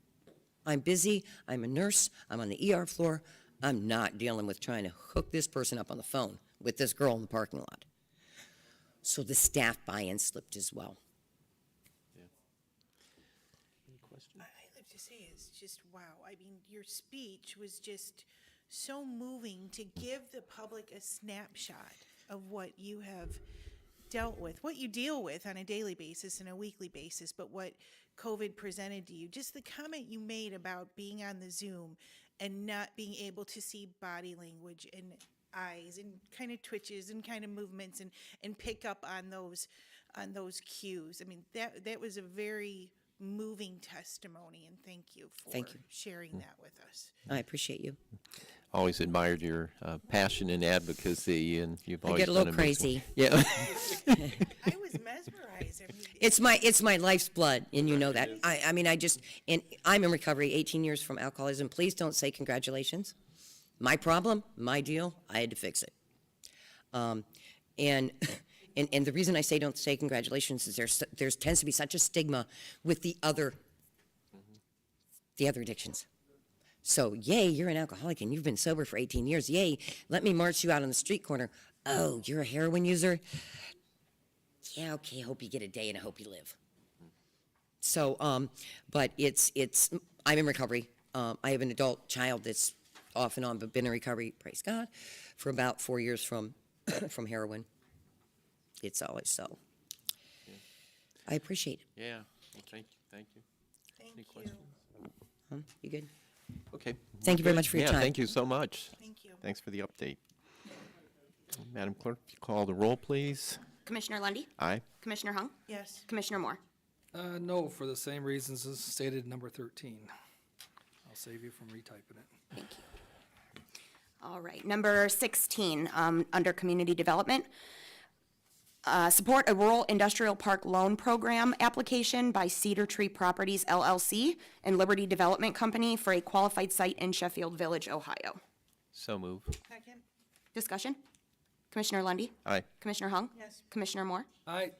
I'm busy, I'm a nurse, I'm on the ER floor, I'm not dealing with trying to hook this person up on the phone with this girl in the parking lot. So the staff buy-in slipped as well. I have to say, it's just wow. I mean, your speech was just so moving to give the public a snapshot of what you have dealt with, what you deal with on a daily basis and a weekly basis, but what COVID presented to you. Just the comment you made about being on the Zoom and not being able to see body language and eyes and kind of twitches and kind of movements and pick up on those cues. I mean, that was a very moving testimony, and thank you for sharing that with us. I appreciate you. Always admired your passion and advocacy, and you've always I get a little done amazing- crazy. Yeah. I was mesmerized. I mean, It's my life's blood, and you know that. I'm in recovery 18 years from alcoholism. Please don't say congratulations. My problem, my deal, I had to fix it. And the reason I say don't say congratulations is there tends to be such a stigma with the other addictions. So, yay, you're an alcoholic and you've been sober for 18 years. Yay, let me march you out on the street corner. Oh, you're a heroin user? Yeah, okay, I hope you get a day and I hope you live. So, but I'm in recovery. I have an adult child that's off and on, but been in recovery, praise God, for about 4 years from heroin. It's always so. Yeah. I appreciate it. Yeah. Well, thank you. thank Any you. questions? You good? Okay. Thank you very much for your Yeah, time. thank you so much. Thank you. Thanks for the update. Madam Clerk, if you call the roll, please. Commissioner Lundy, Aye. Commissioner Hung, Yes. Commissioner Moore. No, for the same reasons as stated number 13. I'll save you from retyping it. Thank you. All right, number 16, under Community Development. Support a rural industrial park loan program application by Cedar Tree Properties LLC and Liberty Development Company for a qualified site in Sheffield Village, Ohio. So move. Second? Discussion? Commissioner Lundy, Aye. Commissioner Hung? Yes. Commissioner Moore? Aye.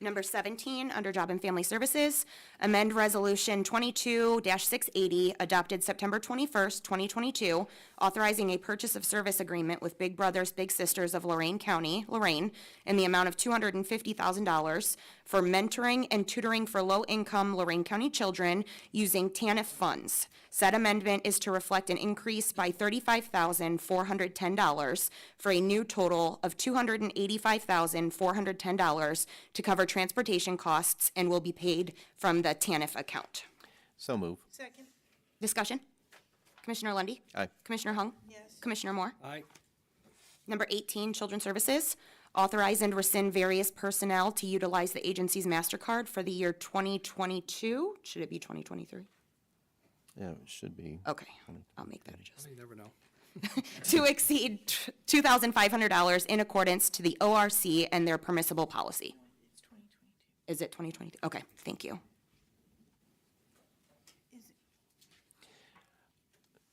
Number 17, under Job and Family Services, amend Resolution 22-680, adopted September 21st, 2022, authorizing a purchase of service agreement with Big Brothers Big Sisters of Lorain County, Lorain, in the amount of $250,000 for mentoring and tutoring for low-income Lorain County children using TANF funds. Said amendment is to reflect an increase by $35,410 for a new total of $285,410 to cover transportation costs and will be paid from the TANF account. So move. Second? Discussion? Commissioner Lundy, Aye. Commissioner Hung? Yes. Commissioner Moore? Aye. Number 18, Children's Services, Authorize and rescind various personnel to utilize the agency's MasterCard for the year 2022. Should it be 2023? Yeah, it should be. Okay, I'll make that adjustment. You never know. To exceed $2,500 in accordance to the ORC and their permissible policy. Is it 2022? Okay, thank you.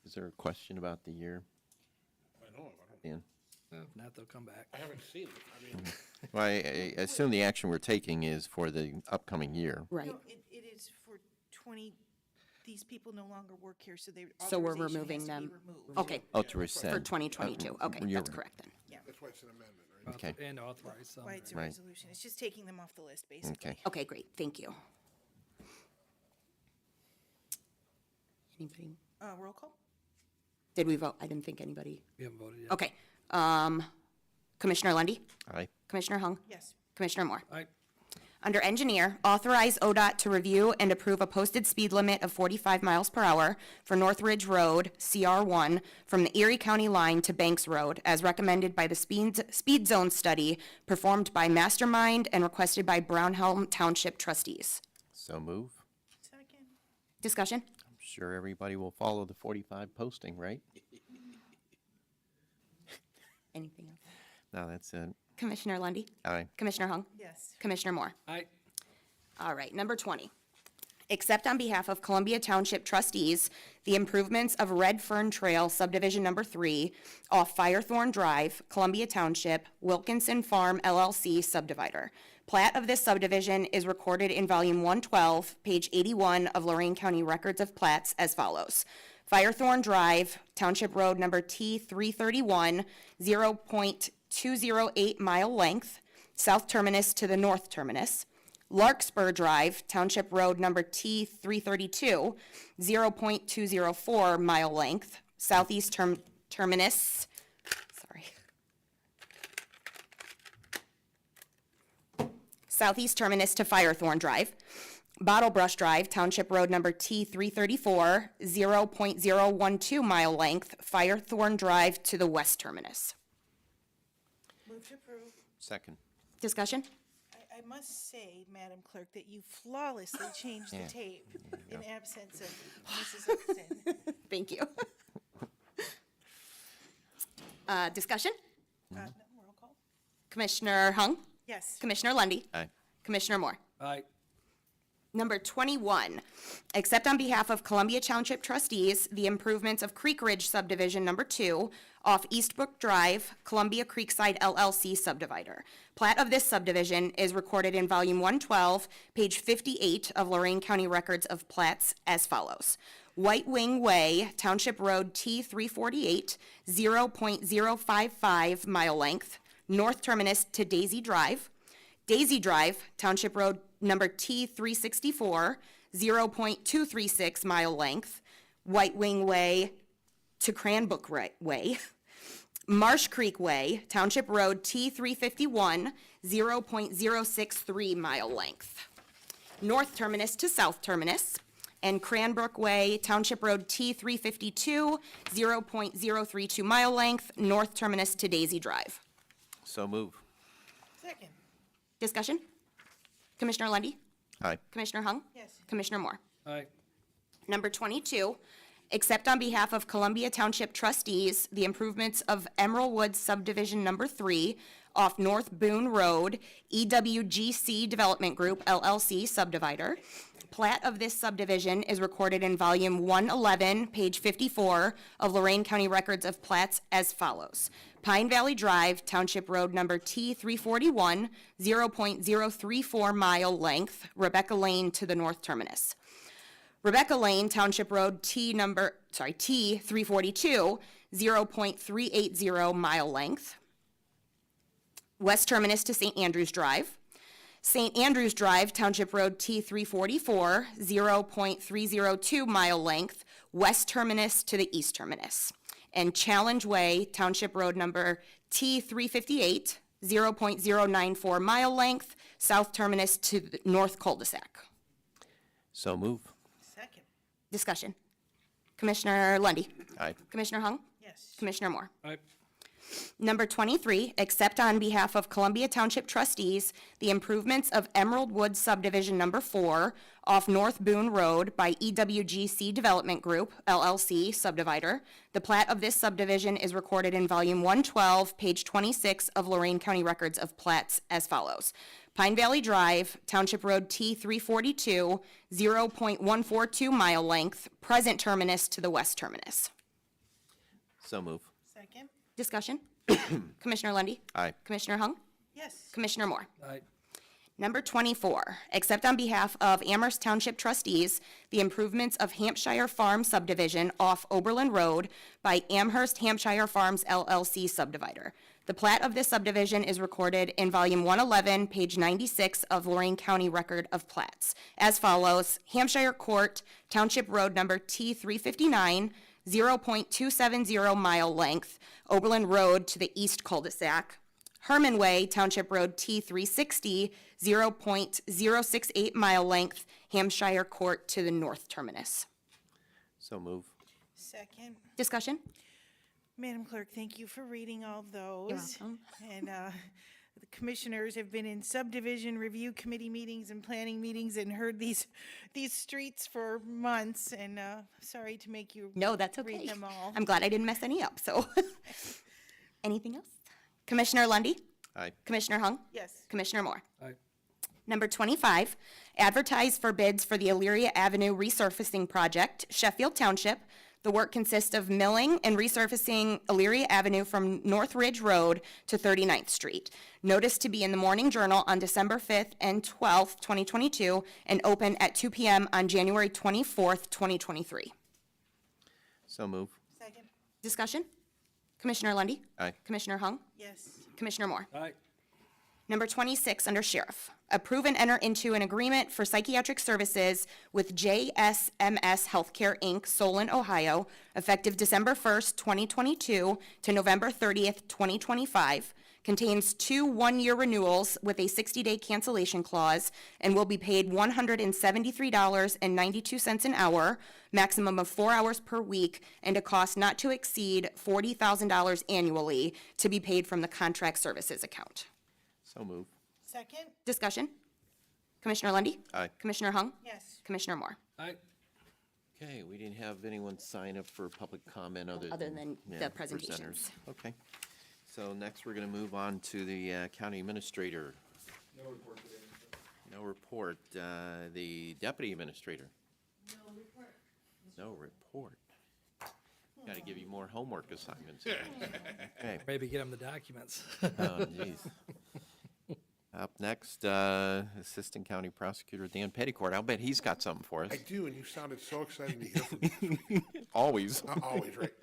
Is there a question about the year, I know, I Dan? If not, they'll come back. haven't seen it. I mean, Well, I assume the action we're taking is for the upcoming year. Right. No, it is for 20, these people no longer work here, so they, So we're authorization removing has to be them. removed. Okay, Oh, to rescind. for 2022. Okay, you're that's right. correct then. that's why it's an amendment, right? Okay. And authorize some. Why it's a Right. resolution. It's just taking them off the list, basically. Okay. Okay, great, thank you. Anybody? Roll call? Did we vote? I didn't think anybody. We haven't voted yet. Okay. Commissioner Lundy, Aye. Commissioner Hung, Yes. Commissioner Moore. Aye. Under Engineer, authorize ODOT to review and approve a posted speed limit of 45 miles per hour for North Ridge Road, CR1, from the Erie County line to Banks Road, as recommended by the speed zone study performed by Mastermind and requested by Brownhelm Township trustees. So move. Second. Discussion? I'm sure everybody will follow the 45 posting, right? Anything else? No, that's it. Commissioner Lundy, Aye. Commissioner Hung, Yes. Commissioner Moore. Aye. All right, number 20. Accept on behalf of Columbia Township trustees the improvements of Red Fern Trail subdivision number 3 off Firethorn Drive, Columbia Township, Wilkinson Farm LLC subdivider. Plat of this subdivision is recorded in volume 112, page 81 of Lorain County Records of Plats as follows. Firethorn Drive, Township Road number T331, 0.208 mile length, south terminus to the north terminus. Larkspur Drive, Township Road number T332, 0.204 mile length, southeast terminus, southeast terminus to Firethorn Drive. Bottle Brush Drive, Township Road number T334, 0.012 mile length, Firethorn Drive to the west terminus. Move to approve. Second. Discussion? I must say, Madam Clerk, that you flawlessly changed the tape in absence of Mrs. Upton. Thank you. Discussion? No, roll call? Commissioner Hung? Yes. Commissioner Lundy, Aye. Commissioner Moore. Aye. Number 21, accept on behalf of Columbia Township trustees the improvements of Creek Ridge subdivision number 2 off Eastbrook Drive, Columbia Creekside LLC subdivider. Plat of this subdivision is recorded in volume 112, page 58 of Lorain County Records of Plats as follows. White Wing Way, Township Road T348, 0.055 mile length, north terminus to Daisy Drive. Daisy Drive, Township Road number T364, 0.236 mile length, White Wing Way to Cranbrook Way. Marsh Creek Way, Township Road T351, 0.063 mile length. North terminus to south terminus. And Cranbrook Way, Township Road T352, 0.032 mile length, north terminus to Daisy Drive. So move. Second. Discussion? Commissioner Lundy, Aye. Commissioner Hung? Yes. Commissioner Moore. Aye. Number 22, accept on behalf of Columbia Township trustees the improvements of Emerald Woods subdivision number 3 off North Boone Road, EWGC Development Group LLC subdivider. Plat of this subdivision is recorded in volume 111, page 54 of Lorain County Records of Plats as follows. Pine Valley Drive, Township Road number T341, 0.034 mile length, Rebecca Lane to the north terminus. Rebecca Lane, Township Road T342, 0.380 mile length. West terminus to St. Andrews Drive. St. Andrews Drive, Township Road T344, 0.302 mile length, west terminus to the east terminus. And Challenge Way, Township Road number T358, 0.094 mile length, south terminus to the north cul-de-sac. So move. Second. Discussion. Commissioner Lundy, Aye. Commissioner Hung, Yes. Commissioner Moore. Aye. Number 23, accept on behalf of Columbia Township trustees the improvements of Emerald Woods Subdivision Number 4 off North Boone Road by EWGC Development Group, LLC, subdivider. The plat of this subdivision is recorded in Volume 112, page 26 of Lorain County Records of Plats as follows. Pine Valley Drive, Township Road T342, 0.142 mile length, present terminus to the west terminus. So move. Second? Discussion? Commissioner Lundy, Aye. Commissioner Hung? Yes. Commissioner Moore? Aye. Number 24, accept on behalf of Amherst Township trustees the improvements of Hampshire Farm subdivision off Oberlin Road by Amherst Hampshire Farms LLC subdivider. The plat of this subdivision is recorded in Volume 111, page 96 of Lorain County Record of Plats, as follows. Hampshire Court, Township Road number T359, 0.270 mile length, Oberlin Road to the east cul-de-sac. Herman Way, Township Road T360, 0.068 mile length, Hampshire Court to the north terminus. So move. Second? Discussion? Madam Clerk, thank you for reading all of those. You're welcome. And the commissioners have been in subdivision review committee meetings and planning meetings and heard these streets for months, and sorry to make you No, that's okay. read them all. I'm glad I didn't mess any up, so. Anything else? Commissioner Lundy, Aye. Commissioner Hung? Yes. Commissioner Moore? Aye. Number 25, advertise for bids for the Elyria Avenue resurfacing project, Sheffield Township. The work consists of milling and resurfacing Elyria Avenue from North Ridge Road to 39th Street. Notice to be in the Morning Journal on December 5th and 12th, 2022, and open at 2 p.m. on January 24th, 2023. So move. Second? Discussion? Commissioner Lundy, Aye. Commissioner Hung? Yes. Commissioner Moore? Aye. Number 26, under Sheriff. Approve and enter into an agreement for psychiatric services with JSMS Healthcare, Inc., Solon, Ohio, effective December 1st, 2022 to November 30th, 2025. Contains 2 one-year renewals with a 60-day cancellation clause and will be paid $173.92 an hour, maximum of 4 hours per week, and a cost not to exceed $40,000 annually to be paid from the contract services account. So move. Second? Discussion? Commissioner Lundy, Aye. Commissioner Hung? Yes. Commissioner Moore? Aye. Okay, we didn't have anyone sign up for public comment other than yeah, the presentations. presenters. Okay. So next, we're going to move on to the county administrator. No report today. No report. The deputy administrator. No report. Got to give you more homework assignments. Okay. Maybe get them the documents. Oh, jeez. Up next, Assistant County Prosecutor Dan Petticourt. I'll bet he's got something for us. I do, and you sounded so excited to hear from me. Always. Always, right.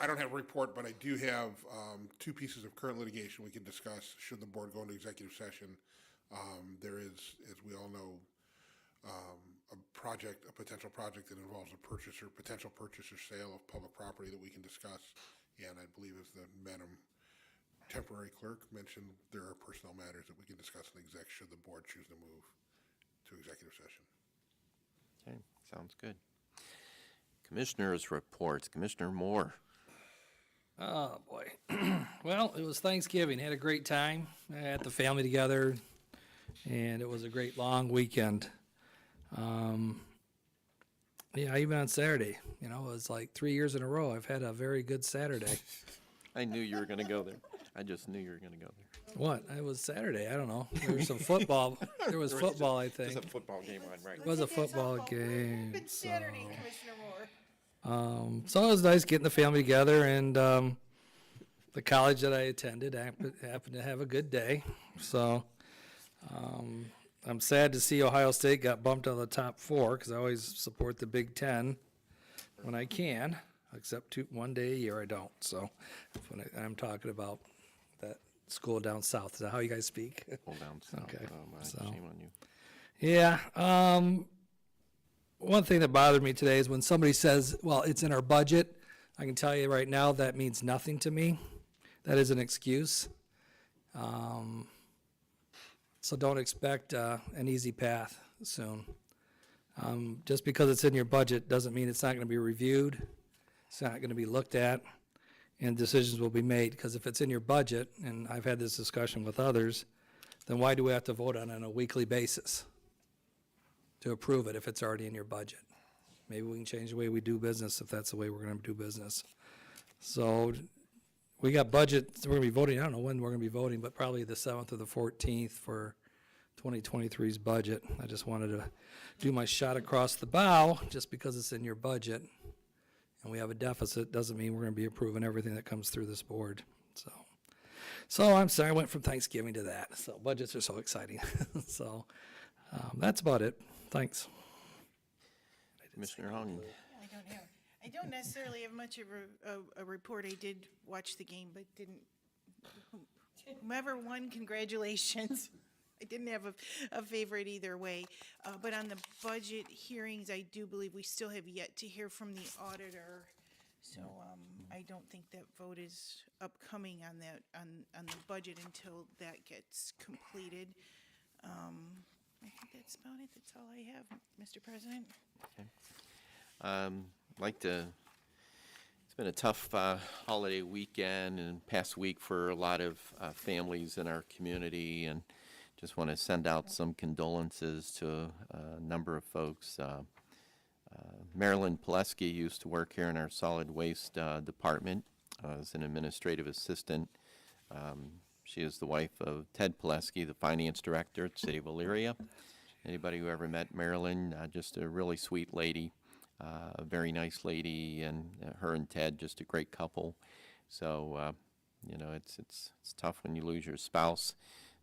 I don't have a report, but I do have 2 pieces of current litigation we can discuss should the board go into executive session. There is, as we all know, a potential project that involves a potential purchaser sale of public property that we can discuss. And I believe, as the Madam Temporary Clerk mentioned, there are personnel matters that we can discuss in exec should the board choose to move to executive session. Okay, sounds good. Commissioners' reports. Commissioner Moore. Oh, boy. Well, it was Thanksgiving. Had a great time. I had the family together, and it was a great long weekend. Yeah, even on Saturday, it was like 3 years in a row. I've had a very good Saturday. I knew you were going to go there. I just knew you were going to go there. What? It was Saturday. I don't know. There was some football. There was football, I think. There's a football game on, right? It was a football game. Good Saturday, Commissioner Moore. So it was nice getting the family together, and the college that I attended happened to have a good day. So I'm sad to see Ohio State got bumped out of the top 4 because I always support the Big Ten when I can, except 1 day a year I don't. So when I'm talking about that school down south. Is that how you guys speak? Hold down south. Okay, Oh, my, so- shame on you. Yeah. One thing that bothered me today is when somebody says, well, it's in our budget. I can tell you right now that means nothing to me. That is an excuse. So don't expect an easy path soon. Just because it's in your budget doesn't mean it's not going to be reviewed. It's not going to be looked at. and decisions will be made, because if it's in your budget, and I've had this discussion with others, then why do we have to vote on it on a weekly basis to approve it if it's already in your budget? Maybe we can change the way we do business if that's the way we're gonna do business. So, we got budget, we're gonna be voting, I don't know when we're gonna be voting, but probably the 7th or the 14th for 2023's budget. I just wanted to do my shot across the bow, just because it's in your budget, and we have a deficit, doesn't mean we're gonna be approving everything that comes through this board, so. So, I'm sorry, I went from Thanksgiving to that, so budgets are so exciting. So, that's about it, thanks. Commissioner Hung. I don't necessarily have much of a report. I did watch the game, but didn't, whomever won, congratulations. I didn't have a favorite either way. But on the budget hearings, I do believe we still have yet to hear from the auditor. So I don't think that vote is upcoming on that, on the budget until that gets completed. I think that's about it. That's all I have, Mr. President. Like to, it's been a tough holiday weekend and past week for a lot of families in our community, and just want to send out some condolences to a number of folks. Marilyn Pileski used to work here in our solid waste department as an administrative assistant. She is the wife of Ted Pileski, the finance director at the City of Elyria. Anybody who ever met Marilyn, just a really sweet lady. A very nice lady, and her and Ted, just a great couple. So, you know, it's tough when you lose your spouse.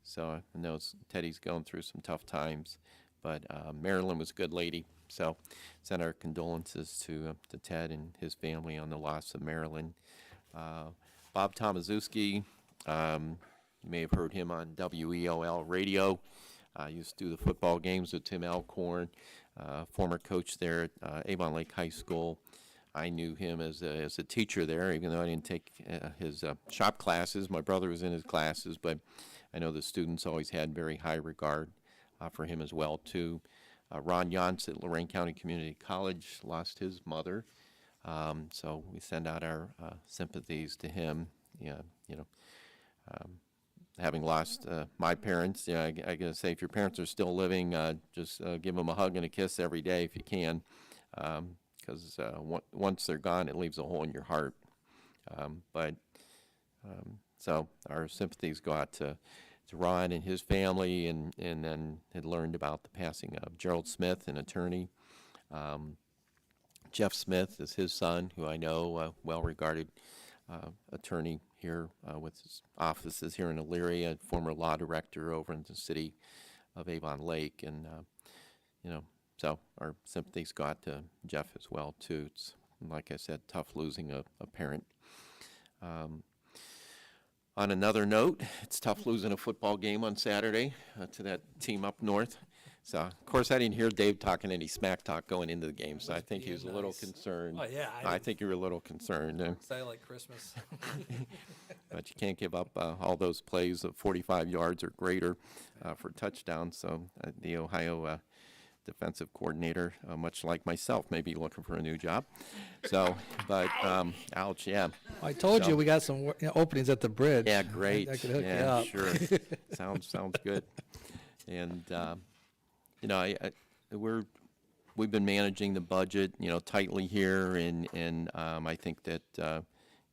So I know Teddy's going through some tough times, but Marilyn was a good lady. So send our condolences to Ted and his family on the loss of Marilyn. Bob Tomaszewski, you may have heard him on WEOL radio. Used to do the football games with Tim Alcorn. Former coach there at Avon Lake High School. I knew him as a teacher there, even though I didn't take his shop classes. My brother was in his classes, but I know the students always had very high regard for him as well, too. Ron Yance at Lorain County Community College lost his mother, so we send out our sympathies to him. Yeah, you know, having lost my parents, yeah, I gotta say, if your parents are still living, just give them a hug and a kiss every day if you can, because once they're gone, it leaves a hole in your heart. So our sympathies go out to Ron and his family, and then had learned about the passing of Gerald Smith, an attorney. Jeff Smith is his son, who I know, well-regarded attorney here with his offices here in Elyria, former law director over in the city of Avon Lake. And, you know, so our sympathies go out to Jeff as well, too. It's, like I said, tough losing a parent. On another note, it's tough losing a football game on Saturday to that team up north. So, of course, I didn't hear Dave talking any smack talk going into the game, so I think he was a little concerned. Oh, yeah. I think you were a little concerned. Excited like Christmas. But you can't give up all those plays of 45 yards or greater for touchdowns. So the Ohio defensive coordinator, much like myself, may be looking for a new job. So, but, ouch, yeah. I told you we got some openings at the bridge. Yeah, great. I could hook you Yeah, up. sure. Sounds good. And, you know, we've been managing the budget, you know, tightly here, and I think that,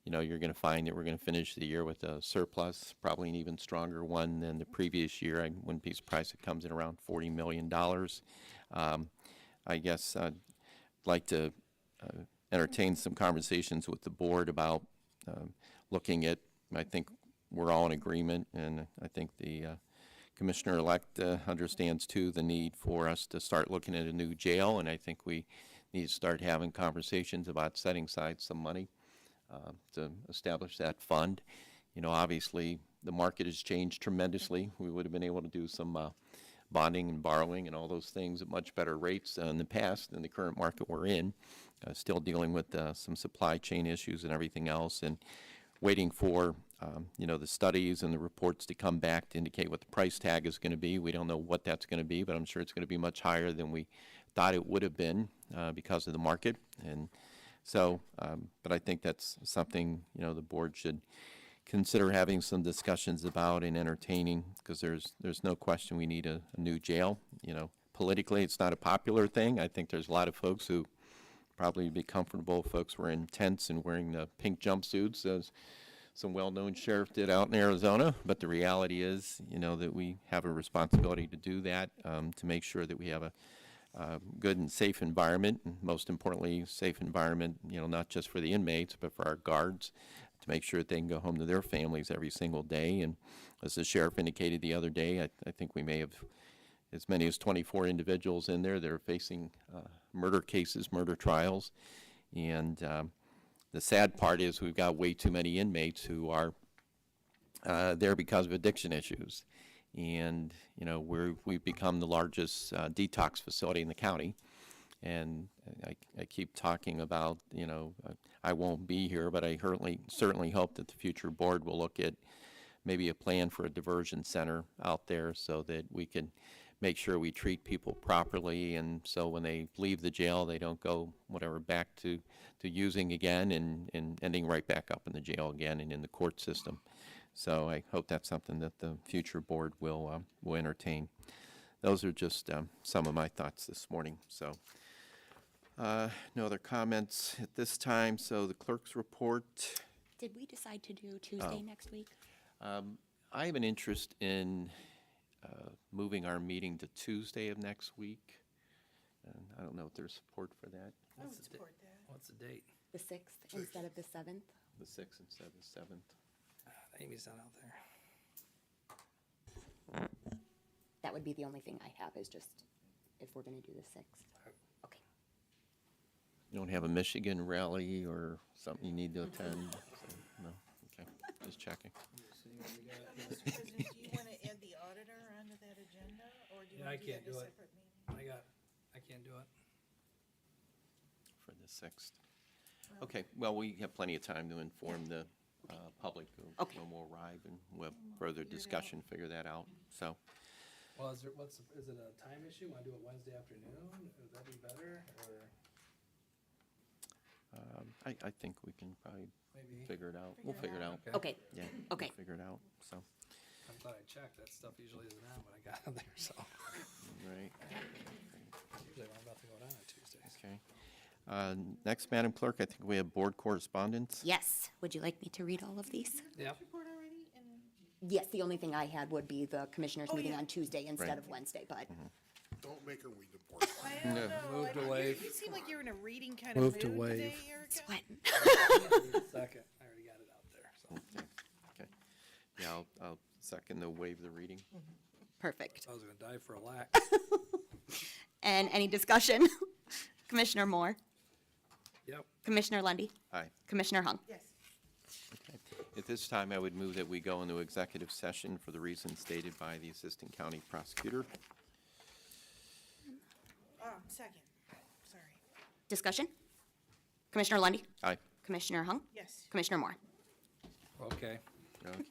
you know, you're going to find that we're going to finish the year with a surplus, probably an even stronger one than the previous year. I wouldn't be surprised if it comes in around $40 million. I guess I'd like to entertain some conversations with the board about looking at, I think we're all in agreement, and I think the Commissioner-elect understands, too, the need for us to start looking at a new jail, and I think we need to start having conversations about setting aside some money to establish that fund. You know, obviously, the market has changed tremendously. We would have been able to do some bonding and borrowing and all those things at much better rates in the past than the current market we're in. Still dealing with some supply chain issues and everything else, and waiting for you know, the studies and the reports to come back to indicate what the price tag is going to be. We don't know what that's going to be, but I'm sure it's going to be much higher than we thought it would have been because of the market. And So, but I think that's something, you know, the board should consider having some discussions about and entertaining, because there's no question we need a new jail. You know, politically, it's not a popular thing. I think there's a lot of folks who probably would be comfortable if folks were in tents and wearing the pink jumpsuits, as some well-known sheriff did out in Arizona. But the reality is, you know, that we have a responsibility to do that, to make sure that we have a good and safe environment, and most importantly, safe environment, you know, not just for the inmates, but for our guards, to make sure that they can go home to their families every single day. And as the sheriff indicated the other day, I think we may have as many as 24 individuals in there that are facing murder cases, murder trials. And the sad part is we've got way too many inmates who are there because of addiction issues. And, you know, we've become the largest detox facility in the county. And I keep talking about, you know, I won't be here, but I certainly hope that the future board will look at maybe a plan for a diversion center out there, so that we can make sure we treat people properly, and so when they leave the jail, they don't go back to using again and ending right back up in the jail again and in the court system. So I hope that's something that the future board will entertain. Those are just some of my thoughts this morning. So no other comments at this time. So the clerk's report. Did we decide to do Tuesday next week? I have an interest in moving our meeting to Tuesday of next week. And I don't know if there's support for that. I would support that. What's the date? The 6th instead of the 7th? The 6th instead of the 7th. Amy's not out there. That would be the only thing I have, is just if we're going to do the 6th. Okay. You don't have a Michigan rally or something you need to attend? So, no? Okay, just checking. Mr. President, do you want to add the auditor onto that agenda, or do you Yeah, I want to do can't that in a do it. separate meeting? I can't do it. For the 6th. Okay, well, we have plenty of time to inform the public of Okay. when we'll arrive, and we'll have further discussion, figure that out. So, Well, is it a time issue? Want to do it Wednesday afternoon? Would that be better, or I think we can probably maybe? figure it out. We'll figure it out. Okay. Yeah. Okay. We'll figure it out, so, I thought I checked. That stuff usually isn't on when I got in there, so. right, Usually I'm about to go down on Tuesdays. okay. Next, Madam Clerk, I think we have board correspondence. Yes. Would you like me to read all of these? Yep. Report already? And Yes, the only thing I had would be the commissioners meeting yeah. on Tuesday instead Right. of Wednesday, but Don't make her read the board. I don't know. Moved away. You seem like you're in a reading kind of Moved to mood today, waive. Erica. sweating. Second, I already got it out there, so. Okay. Yeah, I'll second the waive the reading. Perfect. I was gonna die for a lack. And any discussion? Commissioner Moore, Yep. Commissioner Lundy, Aye. Commissioner Hung. Yes. Okay. At this time, I would move that we go into executive session for the reasons stated by the Assistant County Prosecutor. Second. Sorry. Discussion? Commissioner Lundy, Aye. Commissioner Hung, Yes. Commissioner Moore. Okay. Okay.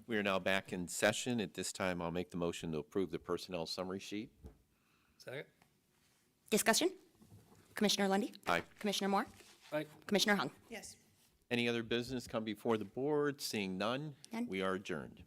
We are now back in session. At this time, I'll make the motion to approve the personnel summary sheet. Second? Discussion? Commissioner Lundy, Aye. Commissioner Moore? Aye. Commissioner Hung? Yes. Any other business come before the board? Seeing none? None. We are adjourned.